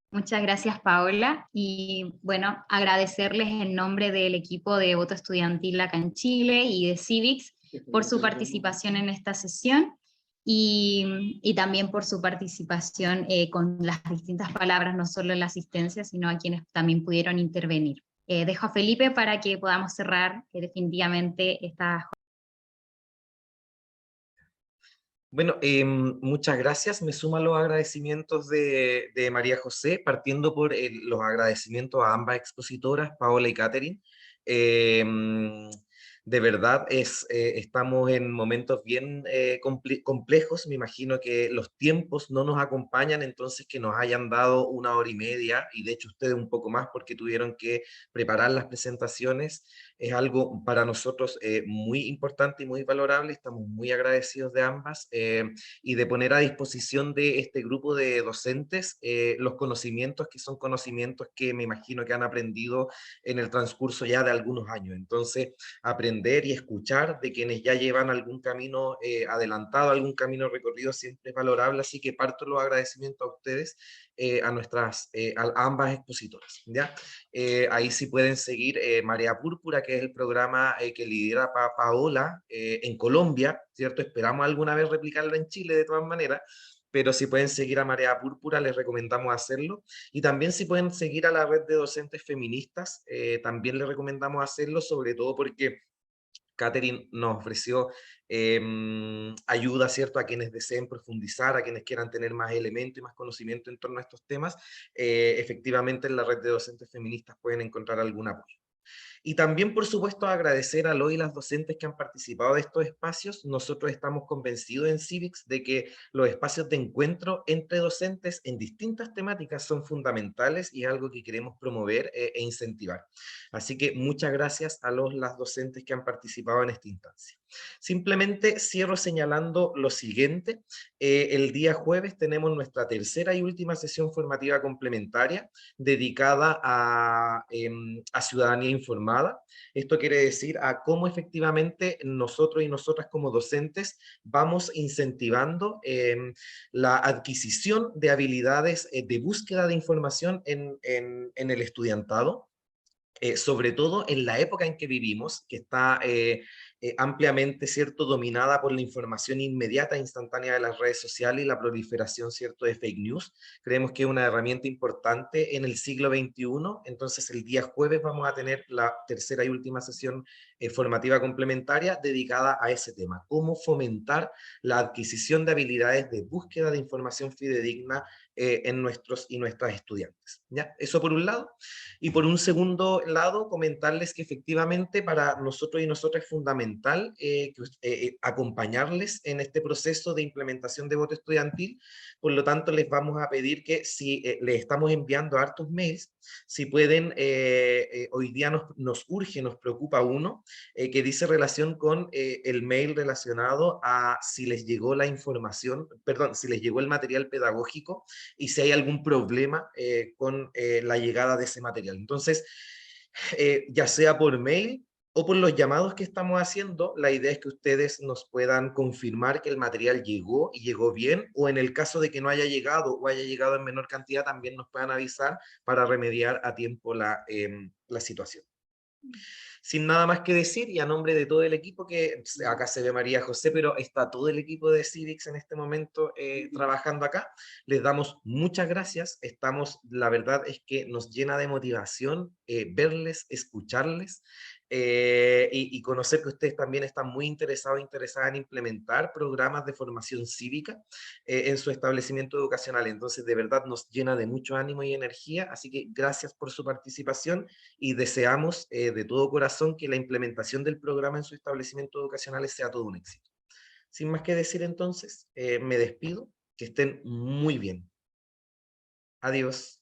Muchas gracias, Paola. Y bueno, agradecerles en nombre del equipo de Voto Estudiantil acá en Chile y de Civics por su participación en esta sesión y también por su participación con las distintas palabras, no solo en la asistencia, sino a quienes también pudieron intervenir. Dejo a Felipe para que podamos cerrar definitivamente esta. Bueno, muchas gracias. Me suman los agradecimientos de María José, partiendo por los agradecimientos a ambas expositoras, Paola y Catherine. De verdad, estamos en momentos bien complejos. Me imagino que los tiempos no nos acompañan, entonces que nos hayan dado 1 hora y media, y de hecho ustedes un poco más porque tuvieron que preparar las presentaciones, es algo para nosotros muy importante y muy valorable. Estamos muy agradecidos de ambas y de poner a disposición de este grupo de docentes los conocimientos que son conocimientos que me imagino que han aprendido en el transcurso ya de algunos años. Entonces, aprender y escuchar de quienes ya llevan algún camino adelantado, algún camino recorrido, siempre es valorable. Así que parto los agradecimientos a ustedes, a ambas expositoras, ¿ya? Ahí sí pueden seguir Marea Púrpura, que es el programa que lidera Paola en Colombia, ¿cierto? Esperamos alguna vez replicarla en Chile de todas maneras, pero si pueden seguir a Marea Púrpura, les recomendamos hacerlo. Y también si pueden seguir a la red de docentes feministas, también les recomendamos hacerlo, sobre todo porque Catherine nos ofreció ayuda, ¿cierto?, a quienes deseen profundizar, a quienes quieran tener más elementos y más conocimiento en torno a estos temas. Efectivamente, en la red de docentes feministas pueden encontrar algún apoyo. Y también, por supuesto, agradecer a los y las docentes que han participado de estos espacios. Nosotros estamos convencidos en Civics de que los espacios de encuentro entre docentes en distintas temáticas son fundamentales y es algo que queremos promover e incentivar. Así que muchas gracias a los las docentes que han participado en esta instancia. Simplemente cierro señalando lo siguiente. El día jueves tenemos nuestra tercera y última sesión formativa complementaria dedicada a ciudadanía informada. Esto quiere decir a cómo efectivamente nosotros y nosotras como docentes vamos incentivando la adquisición de habilidades de búsqueda de información en el estudiantado. Sobre todo en la época en que vivimos, que está ampliamente, ¿cierto?, dominada por la información inmediata e instantánea de las redes sociales y la proliferación, ¿cierto?, de fake news. Creemos que es una herramienta importante en el siglo XXI, entonces el día jueves vamos a tener la tercera y última sesión formativa complementaria dedicada a ese tema, cómo fomentar la adquisición de habilidades de búsqueda de información fidedigna en nuestros y nuestras estudiantes. ¿Ya? Eso por un lado. Y por un segundo lado, comentarles que efectivamente para nosotros y nosotras es fundamental acompañarles en este proceso de implementación de voto estudiantil. Por lo tanto, les vamos a pedir que si les estamos enviando hartos mails, si pueden, hoy día nos urge, nos preocupa uno, que dice relación con el mail relacionado a si les llegó la información, perdón, si les llegó el material pedagógico y si hay algún problema con la llegada de ese material. Entonces, ya sea por mail o por los llamados que estamos haciendo, la idea es que ustedes nos puedan confirmar que el material llegó y llegó bien, o en el caso de que no haya llegado o haya llegado en menor cantidad, también nos puedan avisar para remediar a tiempo la situación. Sin nada más que decir, y a nombre de todo el equipo, que acá se ve María José, pero está todo el equipo de Civics en este momento trabajando acá, les damos muchas gracias. La verdad es que nos llena de motivación verles, escucharles, y conocer que ustedes también están muy interesadas en implementar programas de formación cívica en su establecimiento educacional. Entonces, de verdad, nos llena de mucho ánimo y energía, así que gracias por su participación y deseamos de todo corazón que la implementación del programa en su establecimiento educacional sea todo un éxito. Sin más que decir entonces, me despido, que estén muy bien. Adiós.